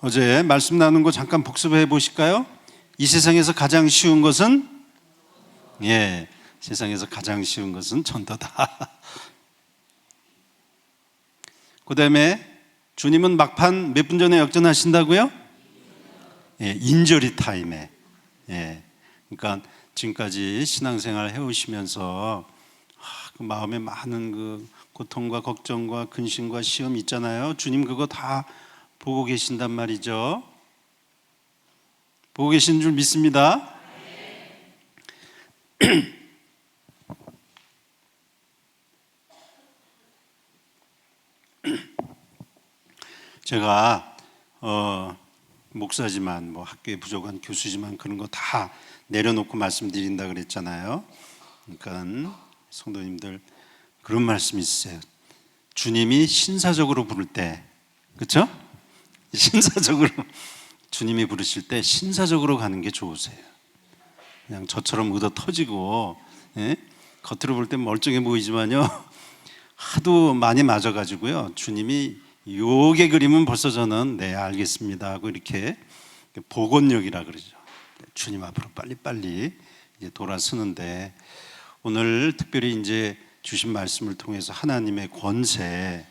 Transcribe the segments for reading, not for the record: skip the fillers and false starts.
어제 말씀 나눈 거 잠깐 복습해 보실까요? 이 세상에서 가장 쉬운 것은 세상에서 가장 쉬운 것은 전도다. 그 다음에 주님은 막판 몇 분 전에 역전하신다고요? 인저리 타임에. 그러니까 지금까지 신앙생활 해오시면서 그 마음에 많은 그 고통과 걱정과 근심과 시험 있잖아요. 주님 그거 다 보고 계신단 말이죠. 보고 계신 줄 믿습니다. 제가 목사지만 뭐 학교에 부족한 교수지만 그런 거 다 내려놓고 말씀드린다 그랬잖아요. 그러니까 성도님들 그런 말씀이 있어요. 주님이 신사적으로 부를 때, 그렇죠? 신사적으로 주님이 부르실 때 신사적으로 가는 게 좋으세요. 그냥 저처럼 의도 터지고 겉으로 볼 땐 멀쩡해 보이지만요 하도 많이 맞아가지고요 주님이 요게 그림은 벌써 저는 네 알겠습니다 하고 이렇게 복원력이라 그러죠. 주님 앞으로 빨리빨리 이제 돌아서는데, 오늘 특별히 이제 주신 말씀을 통해서 하나님의 권세,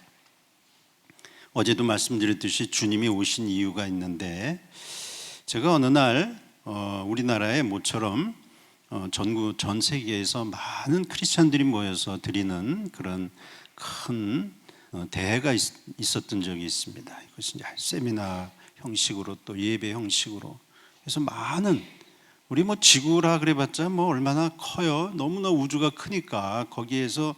어제도 말씀드렸듯이 주님이 오신 이유가 있는데, 제가 어느 날 우리나라에 모처럼 전 세계에서 많은 크리스찬들이 모여서 드리는 그런 큰 대회가 있었던 적이 있습니다. 이것이 세미나 형식으로 또 예배 형식으로 해서 많은, 우리 뭐 지구라 그래봤자 뭐 얼마나 커요. 너무나 우주가 크니까 거기에서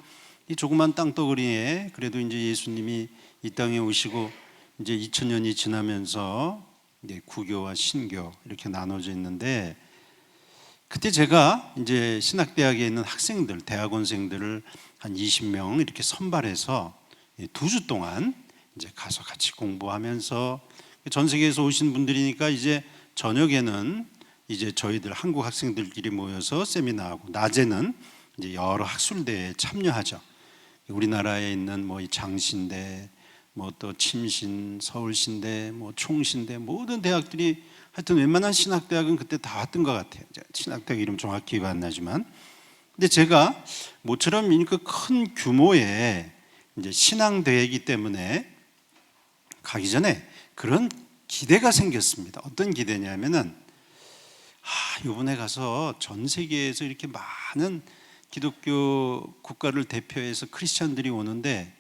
이 조그만 땅덩어리에 그래도 이제 예수님이 이 땅에 오시고 이제 2000년이 지나면서 이제 구교와 신교 이렇게 나눠져 있는데, 그때 제가 이제 신학대학에 있는 학생들, 대학원생들을 한 20명 이렇게 선발해서 2주 동안 이제 가서 같이 공부하면서, 전 세계에서 오신 분들이니까 이제 저녁에는 이제 저희들 한국 학생들끼리 모여서 세미나하고, 낮에는 이제 여러 학술대회에 참여하죠. 우리나라에 있는 뭐 이 장신대, 뭐 또 침신, 서울신대, 뭐 총신대, 모든 대학들이 하여튼 웬만한 신학대학은 그때 다 왔던 것 같아요. 신학대학 이름 정확히 기억 안 나지만, 근데 제가 모처럼 이렇게 큰 규모의 이제 신앙대회이기 때문에 가기 전에 그런 기대가 생겼습니다. 어떤 기대냐면은 이번에 가서 전 세계에서 이렇게 많은 기독교 국가를 대표해서 크리스찬들이 오는데,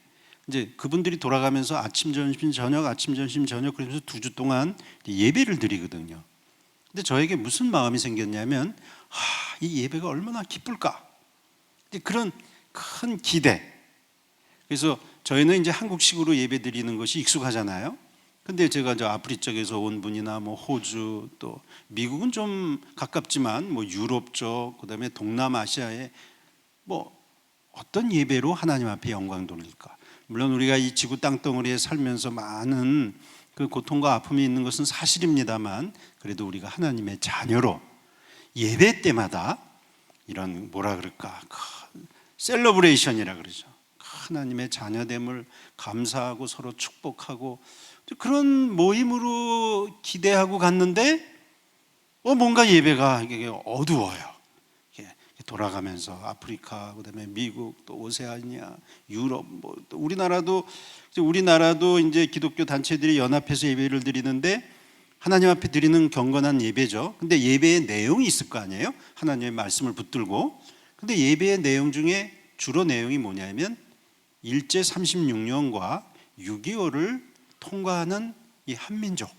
이제 그분들이 돌아가면서 아침 점심 저녁 아침 점심 저녁 그러면서 2주 동안 예배를 드리거든요. 근데 저에게 무슨 마음이 생겼냐면 이 예배가 얼마나 기쁠까, 그런 큰 기대. 그래서 저희는 이제 한국식으로 예배 드리는 것이 익숙하잖아요. 근데 제가 저 아프리카 쪽에서 온 분이나 뭐 호주, 또 미국은 좀 가깝지만 뭐 유럽 쪽, 그다음에 동남아시아에 뭐 어떤 예배로 하나님 앞에 영광 돌릴까? 물론 우리가 이 지구 땅덩어리에 살면서 많은 그 고통과 아픔이 있는 것은 사실입니다만, 그래도 우리가 하나님의 자녀로 예배 때마다 이런 뭐라 그럴까, 셀러브레이션이라 그러죠. 하나님의 자녀됨을 감사하고 서로 축복하고 그런 모임으로 기대하고 갔는데 뭔가 예배가 이게 어두워요. 돌아가면서 아프리카, 그다음에 미국, 또 오세아니아, 유럽, 뭐 또 우리나라도 이제 기독교 단체들이 연합해서 예배를 드리는데, 하나님 앞에 드리는 경건한 예배죠. 근데 예배의 내용이 있을 거 아니에요? 하나님의 말씀을 붙들고. 근데 예배의 내용 중에 주로 내용이 뭐냐면 일제 36년과 6.25를 통과하는 이 한민족,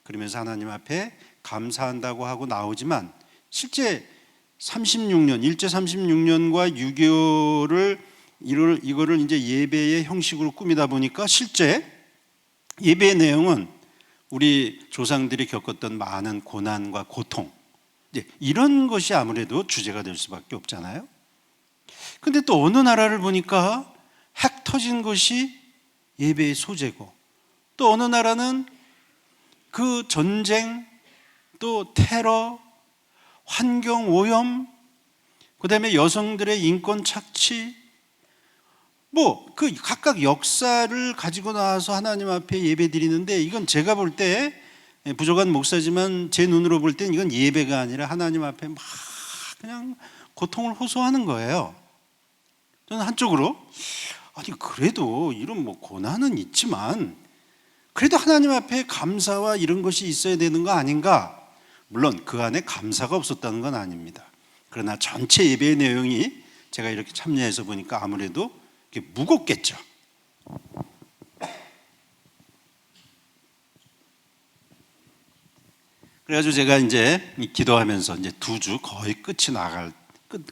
그러면서 하나님 앞에 감사한다고 하고 나오지만, 실제 36년, 일제 36년과 6.25를 이거를 이제 예배의 형식으로 꾸미다 보니까 실제 예배의 내용은 우리 조상들이 겪었던 많은 고난과 고통, 이런 것이 아무래도 주제가 될 수밖에 없잖아요. 근데 또 어느 나라를 보니까 핵 터진 것이 예배의 소재고, 또 어느 나라는 그 전쟁, 또 테러, 환경 오염, 그 다음에 여성들의 인권 착취, 뭐 그 각각 역사를 가지고 나와서 하나님 앞에 예배 드리는데, 이건 제가 볼 때 부족한 목사지만 제 눈으로 볼 땐 이건 예배가 아니라 하나님 앞에 막 그냥 고통을 호소하는 거예요. 저는 한쪽으로 아니 그래도 이런 뭐 고난은 있지만 그래도 하나님 앞에 감사와 이런 것이 있어야 되는 거 아닌가? 물론 그 안에 감사가 없었다는 건 아닙니다. 그러나 전체 예배의 내용이 제가 이렇게 참여해서 보니까 아무래도 이렇게 무겁겠죠. 그래가지고 제가 이제 기도하면서 이제 2주 거의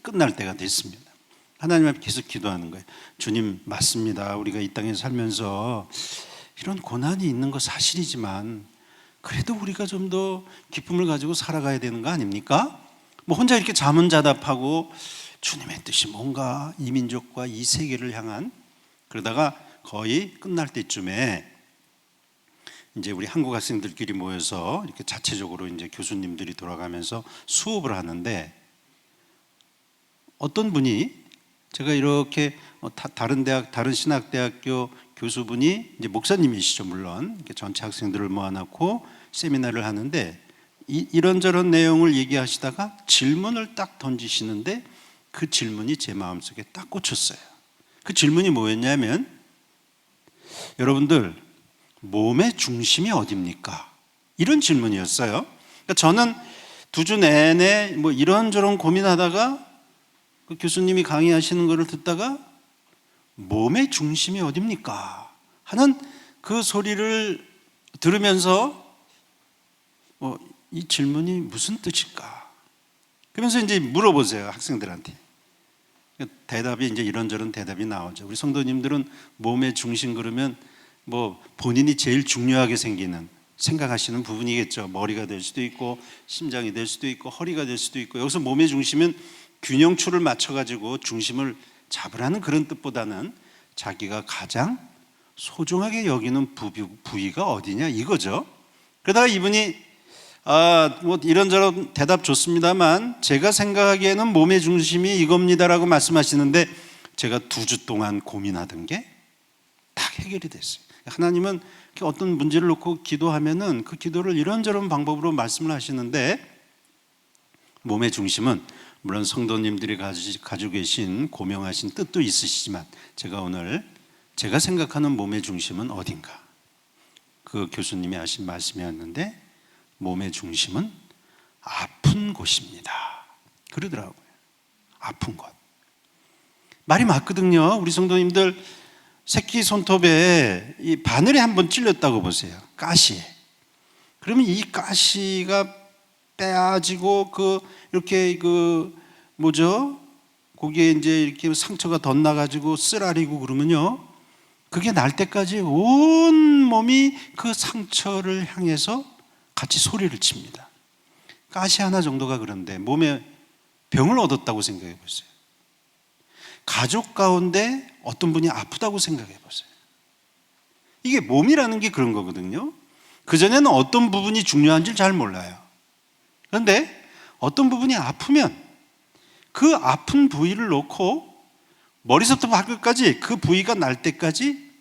끝날 때가 됐습니다. 하나님 앞에 계속 기도하는 거예요. 주님, 맞습니다. 우리가 이 땅에 살면서 이런 고난이 있는 거 사실이지만 그래도 우리가 좀 더 기쁨을 가지고 살아가야 되는 거 아닙니까? 뭐 혼자 이렇게 자문자답하고 주님의 뜻이 뭔가 이 민족과 이 세계를 향한, 그러다가 거의 끝날 때쯤에 이제 우리 한국 학생들끼리 모여서 이렇게 자체적으로 이제 교수님들이 돌아가면서 수업을 하는데, 어떤 분이 제가 이렇게 다른 대학, 다른 신학대학교 교수분이 이제 목사님이시죠, 물론 이렇게 전체 학생들을 모아놓고 세미나를 하는데 이런저런 내용을 얘기하시다가 질문을 딱 던지시는데 그 질문이 제 마음속에 딱 꽂혔어요. 그 질문이 뭐였냐면, 여러분들 몸의 중심이 어딥니까? 이런 질문이었어요. 그러니까 저는 2주 내내 뭐 이런저런 고민하다가 그 교수님이 강의하시는 것을 듣다가 몸의 중심이 어딥니까? 하는 그 소리를 들으면서 이 질문이 무슨 뜻일까? 그러면서 이제 물어보세요, 학생들한테. 대답이 이제 이런저런 대답이 나오죠. 우리 성도님들은 몸의 중심 그러면 뭐 본인이 제일 중요하게 생각하시는 부분이겠죠. 머리가 될 수도 있고 심장이 될 수도 있고 허리가 될 수도 있고, 여기서 몸의 중심은 균형추를 맞춰가지고 중심을 잡으라는 그런 뜻보다는 자기가 가장 소중하게 여기는 부위가 어디냐 이거죠. 그러다가 이분이 뭐 이런저런 대답 좋습니다만 제가 생각하기에는 몸의 중심이 이겁니다라고 말씀하시는데, 제가 2주 동안 고민하던 게 딱 해결이 됐어요. 하나님은 어떤 문제를 놓고 기도하면은 그 기도를 이런저런 방법으로 말씀을 하시는데, 몸의 중심은 물론 성도님들이 가지고 계신 고명하신 뜻도 있으시지만 제가 생각하는 몸의 중심은 어딘가? 그 교수님이 하신 말씀이었는데, 몸의 중심은 아픈 곳입니다. 그러더라고요. 아픈 곳. 말이 맞거든요. 우리 성도님들 새끼 손톱에 이 바늘에 한번 찔렸다고 보세요. 가시에. 그러면 이 가시가 빼야지고 이렇게 거기에 이제 이렇게 상처가 덧나가지고 쓰라리고 그러면요, 그게 날 때까지 온 몸이 그 상처를 향해서 같이 소리를 칩니다. 가시 하나 정도가 그런데 몸에 병을 얻었다고 생각해 보세요. 가족 가운데 어떤 분이 아프다고 생각해 보세요. 이게 몸이라는 게 그런 거거든요. 그전에는 어떤 부분이 중요한지 잘 몰라요. 그런데 어떤 부분이 아프면 그 아픈 부위를 놓고 머리부터 발끝까지 그 부위가 날 때까지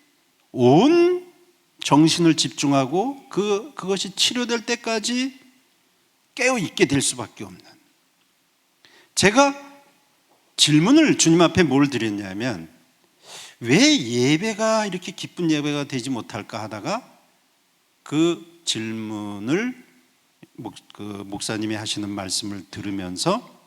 온 정신을 집중하고 그것이 치료될 때까지 깨어 있게 될 수밖에 없는. 제가 질문을 주님 앞에 뭘 드렸냐면, 왜 예배가 이렇게 기쁜 예배가 되지 못할까 하다가 그 질문을 목사님이 하시는 말씀을 들으면서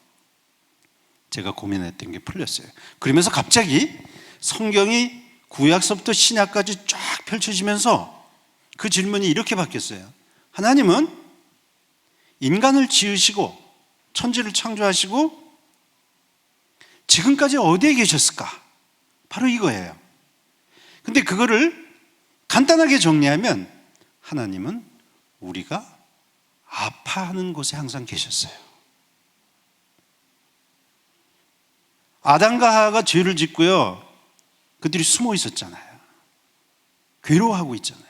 제가 고민했던 게 풀렸어요. 그러면서 갑자기 성경이 구약서부터 신약까지 쫙 펼쳐지면서 그 질문이 이렇게 바뀌었어요. 하나님은 인간을 지으시고 천지를 창조하시고 지금까지 어디에 계셨을까? 바로 이거예요. 근데 그거를 간단하게 정리하면 하나님은 우리가 아파하는 곳에 항상 계셨어요. 아담과 하와가 죄를 짓고요, 그들이 숨어 있었잖아요. 괴로워하고 있잖아요.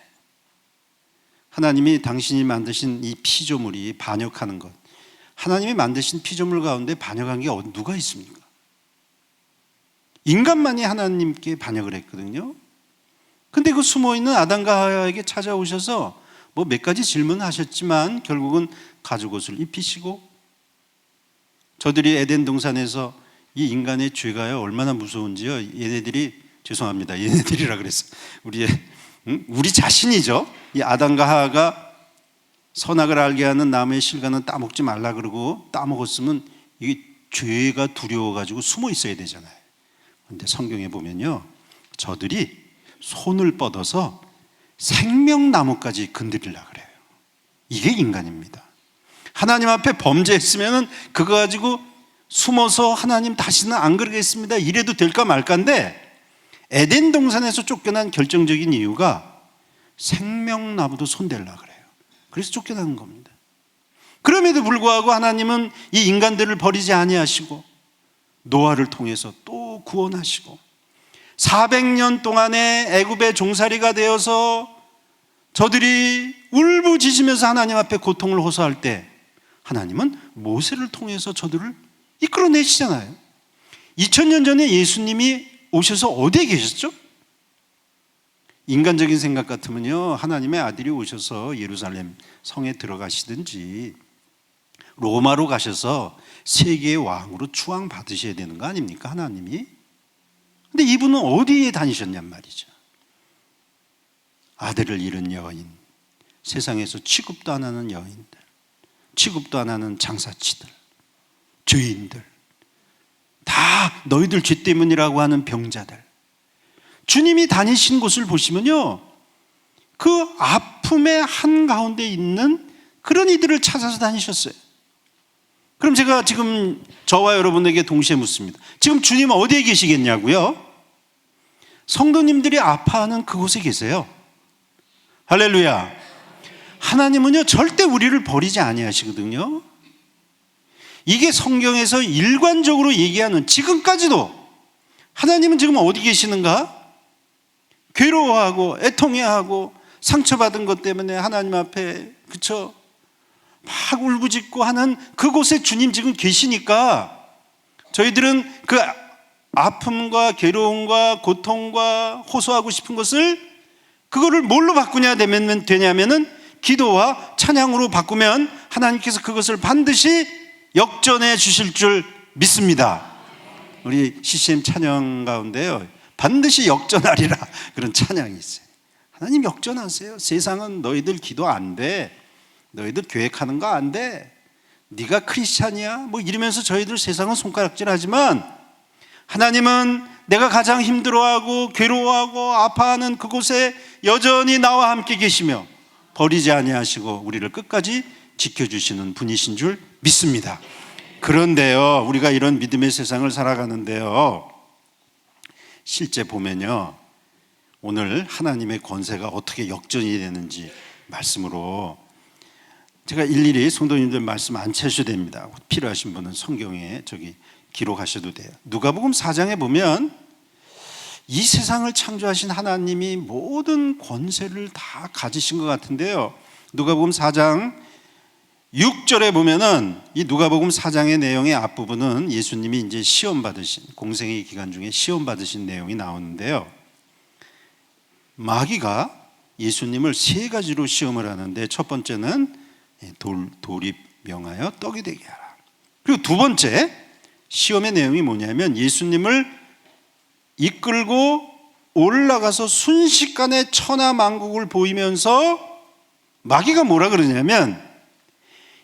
하나님이 당신이 만드신 이 피조물이 반역하는 것, 하나님이 만드신 피조물 가운데 반역한 게 누가 있습니까? 인간만이 하나님께 반역을 했거든요. 근데 그 숨어있는 아담과 하와에게 찾아오셔서 뭐 몇 가지 질문하셨지만 결국은 가죽옷을 입히시고, 저들이 에덴 동산에서 이 인간의 죄가요 얼마나 무서운지요. 얘네들이, 죄송합니다, 얘네들이라 그랬어, 우리 자신이죠. 이 아담과 하와가 선악을 알게 하는 나무의 실과는 따먹지 말라 그러고 따먹었으면 이게 죄가 두려워가지고 숨어 있어야 되잖아요. 그런데 성경에 보면요, 저들이 손을 뻗어서 생명나무까지 건드리려고 그래요. 이게 인간입니다. 하나님 앞에 범죄했으면 그거 가지고 숨어서 하나님 다시는 안 그러겠습니다 이래도 될까 말까인데, 에덴 동산에서 쫓겨난 결정적인 이유가 생명나무도 손대려고 그래요. 그래서 쫓겨나는 겁니다. 그럼에도 불구하고 하나님은 이 인간들을 버리지 아니하시고 노아를 통해서 또 구원하시고 400년 동안의 애굽의 종살이가 되어서 저들이 울부짖으면서 하나님 앞에 고통을 호소할 때 하나님은 모세를 통해서 저들을 이끌어내시잖아요. 2000년 전에 예수님이 오셔서 어디에 계셨죠? 인간적인 생각 같으면요, 하나님의 아들이 오셔서 예루살렘 성에 들어가시든지 로마로 가셔서 세계의 왕으로 추앙 받으셔야 되는 거 아닙니까, 하나님이? 근데 이분은 어디에 다니셨냔 말이죠. 아들을 잃은 여인, 세상에서 취급도 안 하는 여인들, 취급도 안 하는 장사치들, 죄인들, 다 너희들 죄 때문이라고 하는 병자들, 주님이 다니신 곳을 보시면요, 그 아픔의 한가운데 있는 그런 이들을 찾아서 다니셨어요. 그럼 제가 지금 저와 여러분에게 동시에 묻습니다. 지금 주님 어디에 계시겠냐고요? 성도님들이 아파하는 그곳에 계세요. 할렐루야. 하나님은요 절대 우리를 버리지 아니하시거든요. 이게 성경에서 일관적으로 얘기하는, 지금까지도 하나님은 지금 어디 계시는가? 괴로워하고 애통해하고 상처받은 것 때문에 하나님 앞에, 그쵸, 막 울부짖고 하는 그곳에 주님 지금 계시니까 저희들은 그 아픔과 괴로움과 고통과 호소하고 싶은 것을, 그거를 뭘로 바꾸냐 되냐면은 기도와 찬양으로 바꾸면 하나님께서 그것을 반드시 역전해 주실 줄 믿습니다. 우리 CCM 찬양 가운데요, 반드시 역전하리라 그런 찬양이 있어요. 하나님 역전하세요. 세상은 너희들 기도 안 돼, 너희들 계획하는 거 안 돼, 네가 크리스찬이야 뭐 이러면서 저희들 세상은 손가락질하지만 하나님은 내가 가장 힘들어하고 괴로워하고 아파하는 그곳에 여전히 나와 함께 계시며 버리지 아니하시고 우리를 끝까지 지켜주시는 분이신 줄 믿습니다. 그런데요, 우리가 이런 믿음의 세상을 살아가는데요, 실제 보면요, 오늘 하나님의 권세가 어떻게 역전이 되는지 말씀으로 제가 일일이 성도님들 말씀 안 채셔도 됩니다. 필요하신 분은 성경에 기록하셔도 돼요. 누가복음 4장에 보면 이 세상을 창조하신 하나님이 모든 권세를 다 가지신 것 같은데요, 누가복음 4장 6절에 보면은 이 누가복음 4장의 내용의 앞부분은 예수님이 이제 시험 받으신, 공생의 기간 중에 시험 받으신 내용이 나오는데요, 마귀가 예수님을 세 가지로 시험을 하는데, 첫 번째는 돌이 명하여 떡이 되게 하라. 그리고 두 번째 시험의 내용이 뭐냐면 예수님을 이끌고 올라가서 순식간에 천하만국을 보이면서 마귀가 뭐라 그러냐면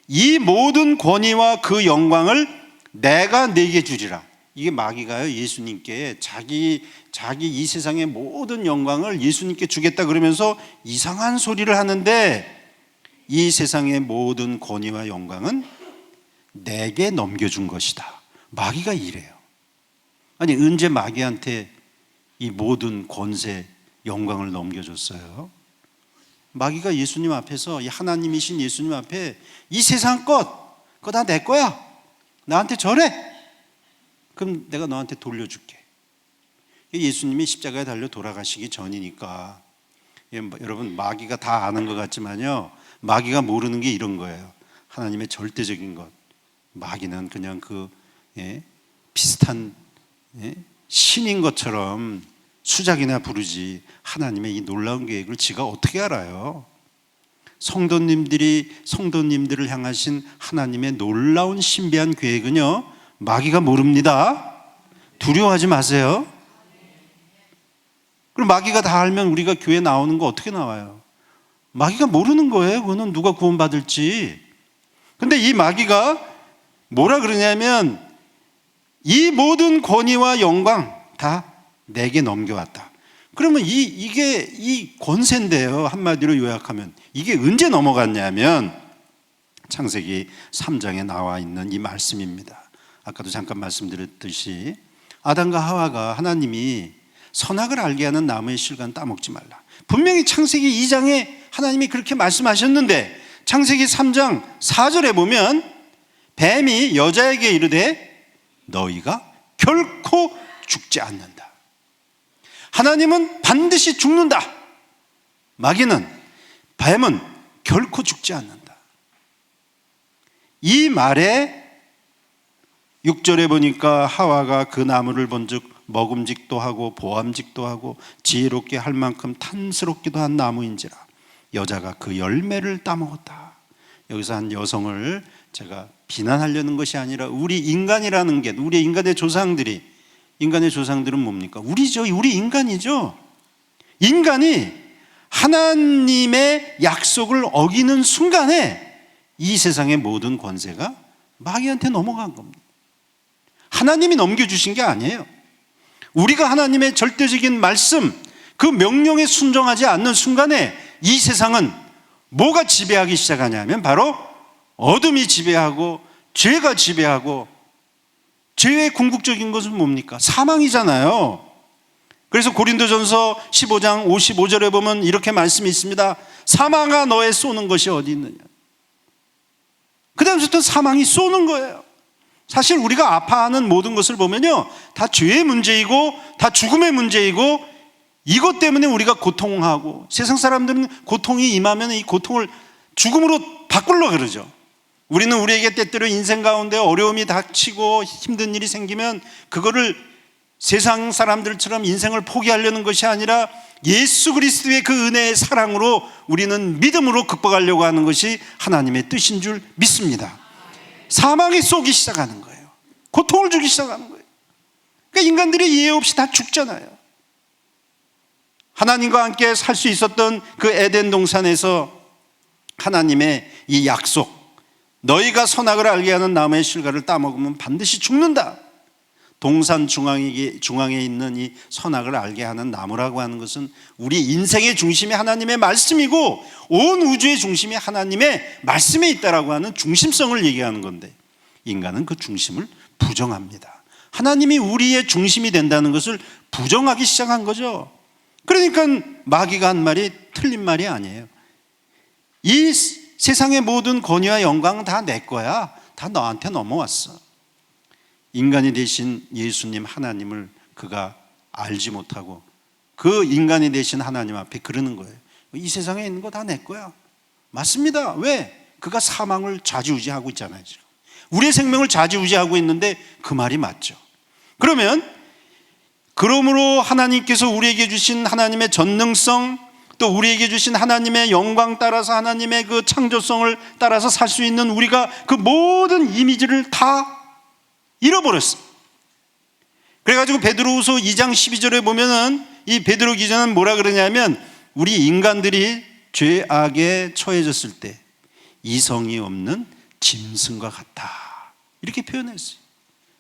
이 모든 권위와 그 영광을 내가 네게 주리라. 이게 마귀가요, 예수님께 자기 이 세상의 모든 영광을 예수님께 주겠다 그러면서 이상한 소리를 하는데, 이 세상의 모든 권위와 영광은 내게 넘겨준 것이다. 마귀가 이래요. 아니, 언제 마귀한테 이 모든 권세, 영광을 넘겨줬어요? 마귀가 예수님 앞에서, 이 하나님이신 예수님 앞에 이 세상 그거 다 내 거야, 나한테 절해, 그럼 내가 너한테 돌려줄게. 예수님이 십자가에 달려 돌아가시기 전이니까. 여러분, 마귀가 다 아는 것 같지만요, 마귀가 모르는 게 이런 거예요. 하나님의 절대적인 것. 마귀는 그냥 비슷한 신인 것처럼 수작이나 부르지 하나님의 이 놀라운 계획을 지가 어떻게 알아요? 성도님들을 향하신 하나님의 놀라운 신비한 계획은요, 마귀가 모릅니다. 두려워하지 마세요. 그럼 마귀가 다 알면 우리가 교회 나오는 거 어떻게 나와요? 마귀가 모르는 거예요. 그거는 누가 구원받을지. 근데 이 마귀가 뭐라 그러냐면 이 모든 권위와 영광 다 내게 넘겨왔다. 그러면 이게 이 권세인데요. 한마디로 요약하면 이게 언제 넘어갔냐면 창세기 3장에 나와 있는 이 말씀입니다. 아까도 잠깐 말씀드렸듯이 아담과 하와가 하나님이 선악을 알게 하는 나무의 실과는 따먹지 말라. 분명히 창세기 2장에 하나님이 그렇게 말씀하셨는데 창세기 3장 4절에 보면 뱀이 여자에게 이르되 너희가 결코 죽지 않는다. 하나님은 반드시 죽는다. 뱀은 결코 죽지 않는다. 이 말에 6절에 보니까 하와가 그 나무를 본즉 먹음직도 하고 보암직도 하고 지혜롭게 할 만큼 탐스럽기도 한 나무인지라 여자가 그 열매를 따먹었다. 여기서 한 여성을 제가 비난하려는 것이 아니라 우리 인간이라는 게, 우리 인간의 조상들은 뭡니까? 우리 인간이죠. 인간이 하나님의 약속을 어기는 순간에 이 세상의 모든 권세가 마귀한테 넘어간 겁니다. 하나님이 넘겨주신 게 아니에요. 우리가 하나님의 절대적인 말씀, 그 명령에 순종하지 않는 순간에 이 세상은 뭐가 지배하기 시작하냐면 바로 어둠이 지배하고 죄가 지배하고, 죄의 궁극적인 것은 뭡니까? 사망이잖아요. 그래서 고린도전서 15장 55절에 보면 이렇게 말씀이 있습니다. 사망아 너의 쏘는 것이 어디 있느냐. 그 다음부터 사망이 쏘는 거예요. 사실 우리가 아파하는 모든 것을 보면요, 다 죄의 문제이고 다 죽음의 문제이고, 이것 때문에 우리가 고통하고, 세상 사람들은 고통이 임하면 이 고통을 죽음으로 바꾸려고 그러죠. 우리는 우리에게 때때로 인생 가운데 어려움이 닥치고 힘든 일이 생기면 그거를 세상 사람들처럼 인생을 포기하려는 것이 아니라 예수 그리스도의 그 은혜의 사랑으로 우리는 믿음으로 극복하려고 하는 것이 하나님의 뜻인 줄 믿습니다. 사망이 쏘기 시작하는 거예요. 고통을 주기 시작하는 거예요. 그러니까 인간들이 이해 없이 다 죽잖아요. 하나님과 함께 살 수 있었던 그 에덴 동산에서 하나님의 이 약속, 너희가 선악을 알게 하는 나무의 실과를 따먹으면 반드시 죽는다. 동산 중앙에 있는 이 선악을 알게 하는 나무라고 하는 것은 우리 인생의 중심이 하나님의 말씀이고 온 우주의 중심이 하나님의 말씀에 있다라고 하는 중심성을 얘기하는 건데, 인간은 그 중심을 부정합니다. 하나님이 우리의 중심이 된다는 것을 부정하기 시작한 거죠. 그러니까 마귀가 한 말이 틀린 말이 아니에요. 이 세상의 모든 권위와 영광은 다 내 거야. 다 너한테 넘어왔어. 인간이 되신 예수님 하나님을 그가 알지 못하고 그 인간이 되신 하나님 앞에 그러는 거예요. 이 세상에 있는 거 다 내 거야. 맞습니다. 왜? 그가 사망을 좌지우지하고 있잖아요. 지금. 우리의 생명을 좌지우지하고 있는데 그 말이 맞죠. 그러므로 하나님께서 우리에게 주신 하나님의 전능성, 또 우리에게 주신 하나님의 영광 따라서, 하나님의 그 창조성을 따라서 살 수 있는 우리가 그 모든 이미지를 다 잃어버렸어. 그래가지고 베드로후서 2장 12절에 보면은 이 베드로 기자는 뭐라 그러냐면, 우리 인간들이 죄악에 처해졌을 때 이성이 없는 짐승과 같다, 이렇게 표현했어요.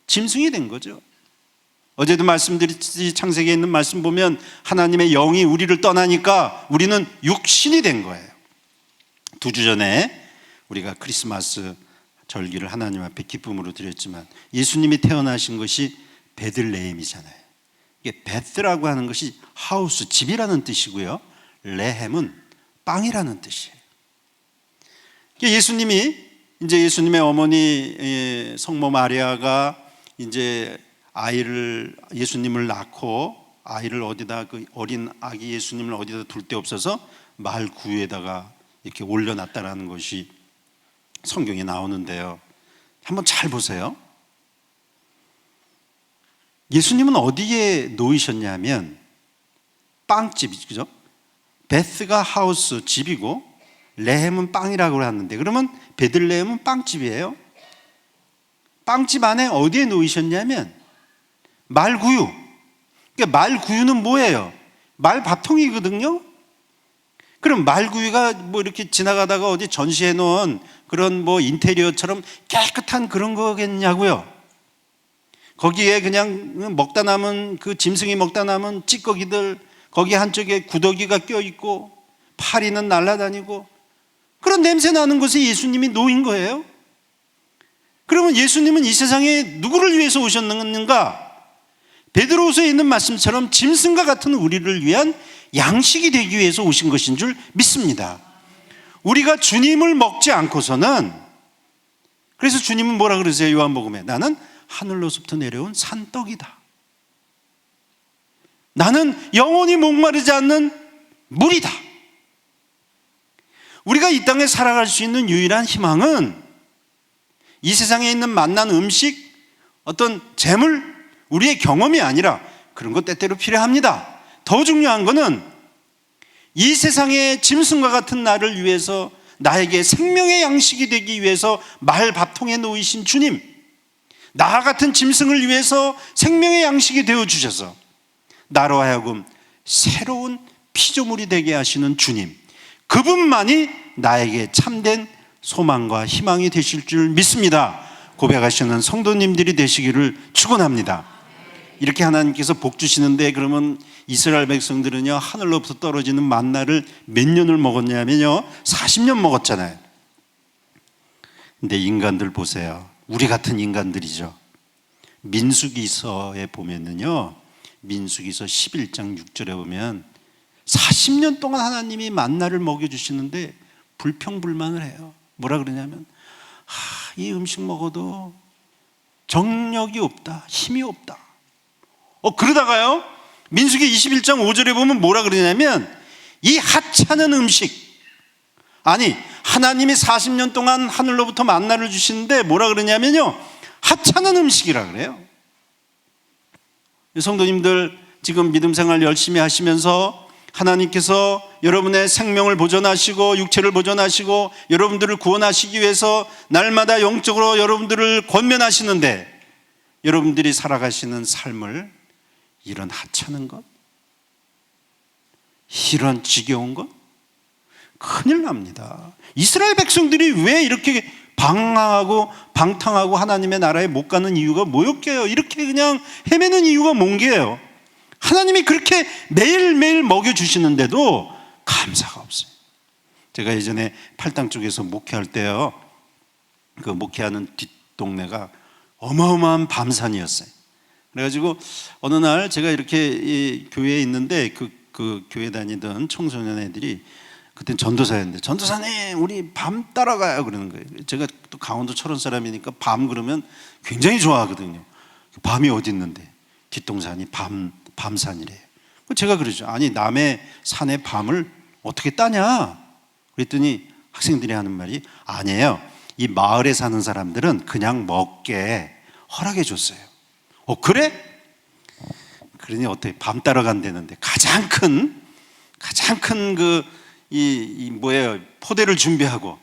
짐승이 된 거죠. 어제도 말씀드렸듯이 창세기에 있는 말씀 보면 하나님의 영이 우리를 떠나니까 우리는 육신이 된 거예요. 2주 전에 우리가 크리스마스 절기를 하나님 앞에 기쁨으로 드렸지만, 예수님이 태어나신 것이 베들레헴이잖아요. 이게 베드라고 하는 것이 하우스, 집이라는 뜻이고요, 레헴은 빵이라는 뜻이에요. 예수님의 어머니 성모 마리아가 이제 예수님을 낳고 아이를 어디다, 그 어린 아기 예수님을 어디다 둘 데 없어서 마을 구유에다가 이렇게 올려놨다라는 것이 성경에 나오는데요. 한번 잘 보세요. 예수님은 어디에 놓이셨냐면 빵집, 그죠? 베스가 하우스, 집이고 레헴은 빵이라고 하는데, 그러면 베들레헴은 빵집이에요. 빵집 안에 어디에 놓이셨냐면 말구유. 그러니까 말구유는 뭐예요? 말밥통이거든요. 그럼 말구유가 뭐 이렇게 지나가다가 어디 전시해 놓은 그런 뭐 인테리어처럼 깨끗한 그런 거겠냐고요. 거기에 그냥 먹다 남은 그 짐승이 먹다 남은 찌꺼기들, 거기 한쪽에 구더기가 껴있고 파리는 날아다니고 그런 냄새 나는 곳에 예수님이 놓인 거예요. 그러면 예수님은 이 세상에 누구를 위해서 오셨는가? 베드로후서에 있는 말씀처럼 짐승과 같은 우리를 위한 양식이 되기 위해서 오신 것인 줄 믿습니다. 우리가 주님을 먹지 않고서는, 그래서 주님은 뭐라 그러세요? 요한복음에 나는 하늘로부터 내려온 산떡이다. 나는 영원히 목마르지 않는 물이다. 우리가 이 땅에 살아갈 수 있는 유일한 희망은 이 세상에 있는 맛난 음식, 어떤 재물, 우리의 경험이 아니라, 그런 것 때때로 필요합니다. 더 중요한 것은 이 세상의 짐승과 같은 나를 위해서, 나에게 생명의 양식이 되기 위해서 말밥통에 놓이신 주님, 나 같은 짐승을 위해서 생명의 양식이 되어주셔서 나로 하여금 새로운 피조물이 되게 하시는 주님, 그분만이 나에게 참된 소망과 희망이 되실 줄 믿습니다. 고백하시는 성도님들이 되시기를 축원합니다. 이렇게 하나님께서 복 주시는데, 그러면 이스라엘 백성들은요, 하늘로부터 떨어지는 만나를 몇 년을 먹었냐면요, 40년 먹었잖아요. 근데 인간들 보세요. 우리 같은 인간들이죠. 민수기서에 보면은요, 민수기서 11장 6절에 보면 40년 동안 하나님이 만나를 먹여주시는데 불평불만을 해요. 뭐라 그러냐면, 이 음식 먹어도 정력이 없다, 힘이 없다. 그러다가요, 민수기 21장 5절에 보면 뭐라 그러냐면, 이 하찮은 음식, 아니 하나님이 40년 동안 하늘로부터 만나를 주시는데 뭐라 그러냐면요, 하찮은 음식이라 그래요. 성도님들, 지금 믿음 생활 열심히 하시면서 하나님께서 여러분의 생명을 보존하시고 육체를 보존하시고 여러분들을 구원하시기 위해서 날마다 영적으로 여러분들을 권면하시는데, 여러분들이 살아가시는 삶을 이런 하찮은 것, 이런 지겨운 것, 큰일 납니다. 이스라엘 백성들이 왜 이렇게 방탕하고 하나님의 나라에 못 가는 이유가 뭐였게요? 이렇게 그냥 헤매는 이유가 뭔 게요? 하나님이 그렇게 매일매일 먹여주시는데도 감사가 없어요. 제가 예전에 팔당 쪽에서 목회할 때요, 그 목회하는 뒷동네가 어마어마한 밤산이었어요. 그래가지고 어느 날 제가 이렇게 이 교회에 있는데 그 교회 다니던 청소년 애들이, 그때 전도사였는데, 전도사님 우리 밤 따라가요 그러는 거예요. 제가 또 강원도 철원 사람이니까 밤 그러면 굉장히 좋아하거든요. 밤이 어디 있는데, 뒷동산이 밤산이래요. 제가 그러죠. 아니 남의 산에 밤을 어떻게 따냐 그랬더니 학생들이 하는 말이, 아니에요, 이 마을에 사는 사람들은 그냥 먹게 허락해 줬어요. 그래? 그러니 어떻게 밤 따라간다는데 가장 큰 뭐예요, 포대를 준비하고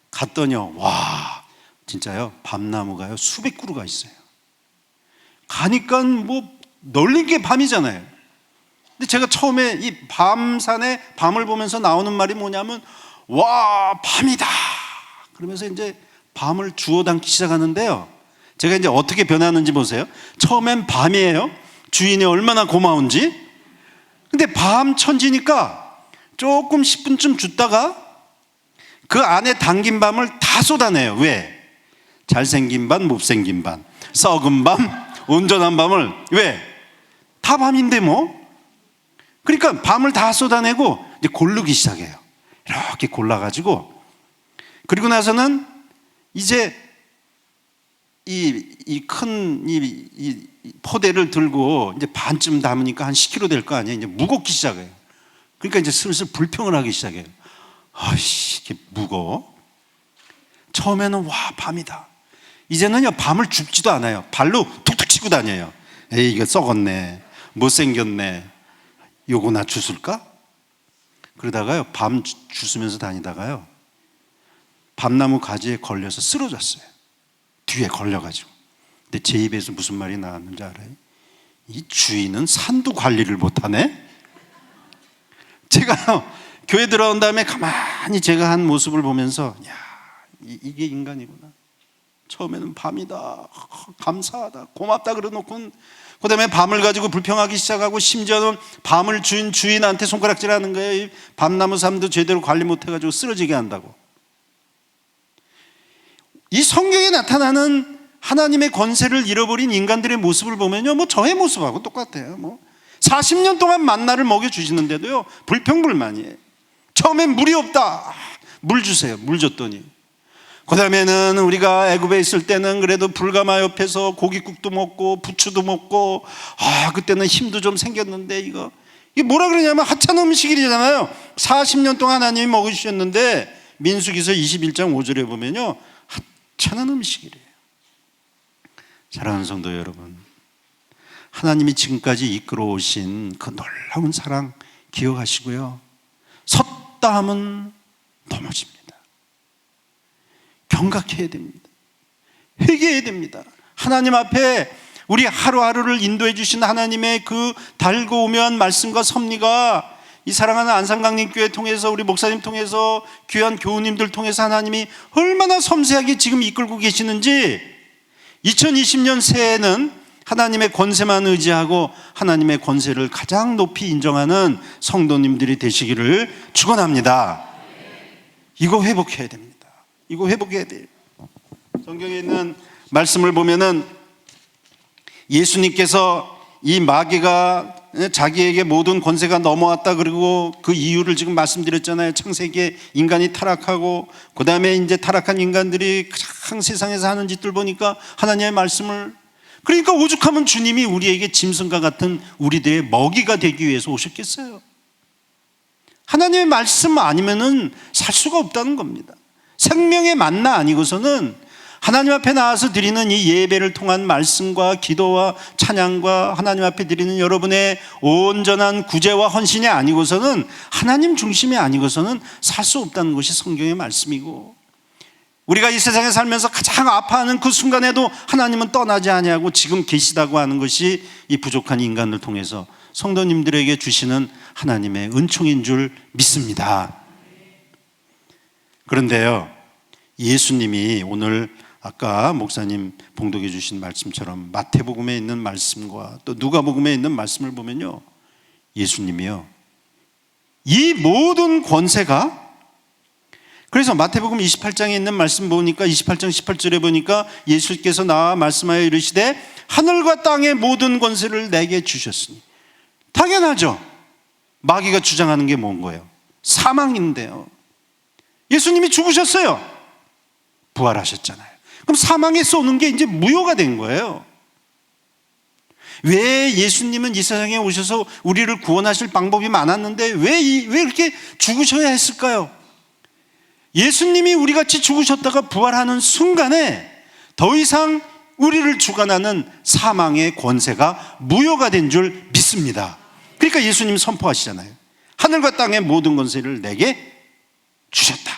갔더니요, 와 진짜요, 밤나무가요 수백 그루가 있어요. 가니까 뭐 널린 게 밤이잖아요. 근데 제가 처음에 이 밤산에 밤을 보면서 나오는 말이 뭐냐면, 와 밤이다 그러면서 이제 밤을 주워 담기 시작하는데요, 제가 이제 어떻게 변하는지 보세요. 처음엔 밤이에요. 주인이 얼마나 고마운지. 근데 밤 천지니까 조금 10분쯤 줬다가 그 안에 담긴 밤을 다 쏟아내요. 왜? 잘생긴 밤, 못생긴 밤, 썩은 밤, 온전한 밤을. 왜? 다 밤인데 뭐. 그러니까 밤을 다 쏟아내고 이제 고르기 시작해요. 이렇게 골라가지고, 그리고 나서는 이제 이 큰 포대를 들고 이제 반쯤 담으니까 한 10kg 될 거 아니에요. 이제 무겁기 시작해요. 그러니까 이제 슬슬 불평을 하기 시작해요. 아이씨, 이게 무거워. 처음에는 와 밤이다. 이제는요 밤을 줍지도 않아요. 발로 툭툭 치고 다녀요. 에이 이거 썩었네, 못생겼네, 요거나 주술까? 그러다가요 밤 주스면서 다니다가요 밤나무 가지에 걸려서 쓰러졌어요. 뒤에 걸려가지고. 근데 제 입에서 무슨 말이 나왔는지 알아요? 이 주인은 산도 관리를 못하네? 제가 교회 들어온 다음에 가만히 제가 한 모습을 보면서 야, 이게 인간이구나. 처음에는 밤이다, 감사하다, 고맙다 그러놓고 그 다음에 밤을 가지고 불평하기 시작하고 심지어는 밤을 준 주인한테 손가락질하는 거예요. 밤나무 삶도 제대로 관리 못해가지고 쓰러지게 한다고. 이 성경에 나타나는 하나님의 권세를 잃어버린 인간들의 모습을 보면요, 뭐 저의 모습하고 똑같아요. 뭐 40년 동안 만나를 먹여주시는데도요 불평불만이에요. 처음엔 물이 없다, 물 주세요. 물 줬더니 그 다음에는 우리가 애굽에 있을 때는 그래도 불가마 옆에서 고깃국도 먹고 부추도 먹고 그때는 힘도 좀 생겼는데 이게 뭐라 그러냐면 하찮은 음식이잖아요. 40년 동안 하나님이 먹여주셨는데 민수기서 21장 5절에 보면요 하찮은 음식이래요. 사랑하는 성도 여러분, 하나님이 지금까지 이끌어 오신 그 놀라운 사랑 기억하시고요, 섰다 하면 넘어집니다. 경각해야 됩니다. 회개해야 됩니다. 하나님 앞에 우리 하루하루를 인도해 주신 하나님의 그 달고 오면 말씀과 섭리가 이 사랑하는 안산강림교회 통해서 우리 목사님 통해서 귀한 교우님들 통해서 하나님이 얼마나 섬세하게 지금 이끌고 계시는지 2020년 새해에는 하나님의 권세만 의지하고 하나님의 권세를 가장 높이 인정하는 성도님들이 되시기를 축원합니다. 이거 회복해야 됩니다. 이거 회복해야 돼요. 성경에 있는 말씀을 보면은 예수님께서 이 마귀가 자기에게 모든 권세가 넘어왔다 그리고 그 이유를 지금 말씀드렸잖아요. 창세기에 인간이 타락하고 그 다음에 이제 타락한 인간들이 가장 세상에서 하는 짓들 보니까 하나님의 말씀을, 그러니까 오죽하면 주님이 우리에게 짐승과 같은 우리들의 먹이가 되기 위해서 오셨겠어요. 하나님의 말씀 아니면은 살 수가 없다는 겁니다. 생명의 만나 아니고서는 하나님 앞에 나와서 드리는 이 예배를 통한 말씀과 기도와 찬양과 하나님 앞에 드리는 여러분의 온전한 구제와 헌신이 아니고서는, 하나님 중심이 아니고서는 살 수 없다는 것이 성경의 말씀이고, 우리가 이 세상에 살면서 가장 아파하는 그 순간에도 하나님은 떠나지 아니하고 지금 계시다고 하는 것이 이 부족한 인간을 통해서 성도님들에게 주시는 하나님의 은총인 줄 믿습니다. 그런데요, 예수님이 오늘 아까 목사님 봉독해 주신 말씀처럼 마태복음에 있는 말씀과 또 누가복음에 있는 말씀을 보면요, 예수님이요 이 모든 권세가, 그래서 마태복음 28장에 있는 말씀 보니까 28장 18절에 보니까 예수께서 나와 말씀하여 이르시되 하늘과 땅의 모든 권세를 내게 주셨으니, 당연하죠. 마귀가 주장하는 게 뭔 거예요? 사망인데요. 예수님이 죽으셨어요. 부활하셨잖아요. 그럼 사망에 쏘는 게 이제 무효가 된 거예요. 왜 예수님은 이 세상에 오셔서 우리를 구원하실 방법이 많았는데 왜 이렇게 죽으셔야 했을까요? 예수님이 우리 같이 죽으셨다가 부활하는 순간에 더 이상 우리를 주관하는 사망의 권세가 무효가 된 줄 믿습니다. 그러니까 예수님 선포하시잖아요. 하늘과 땅의 모든 권세를 내게 주셨다.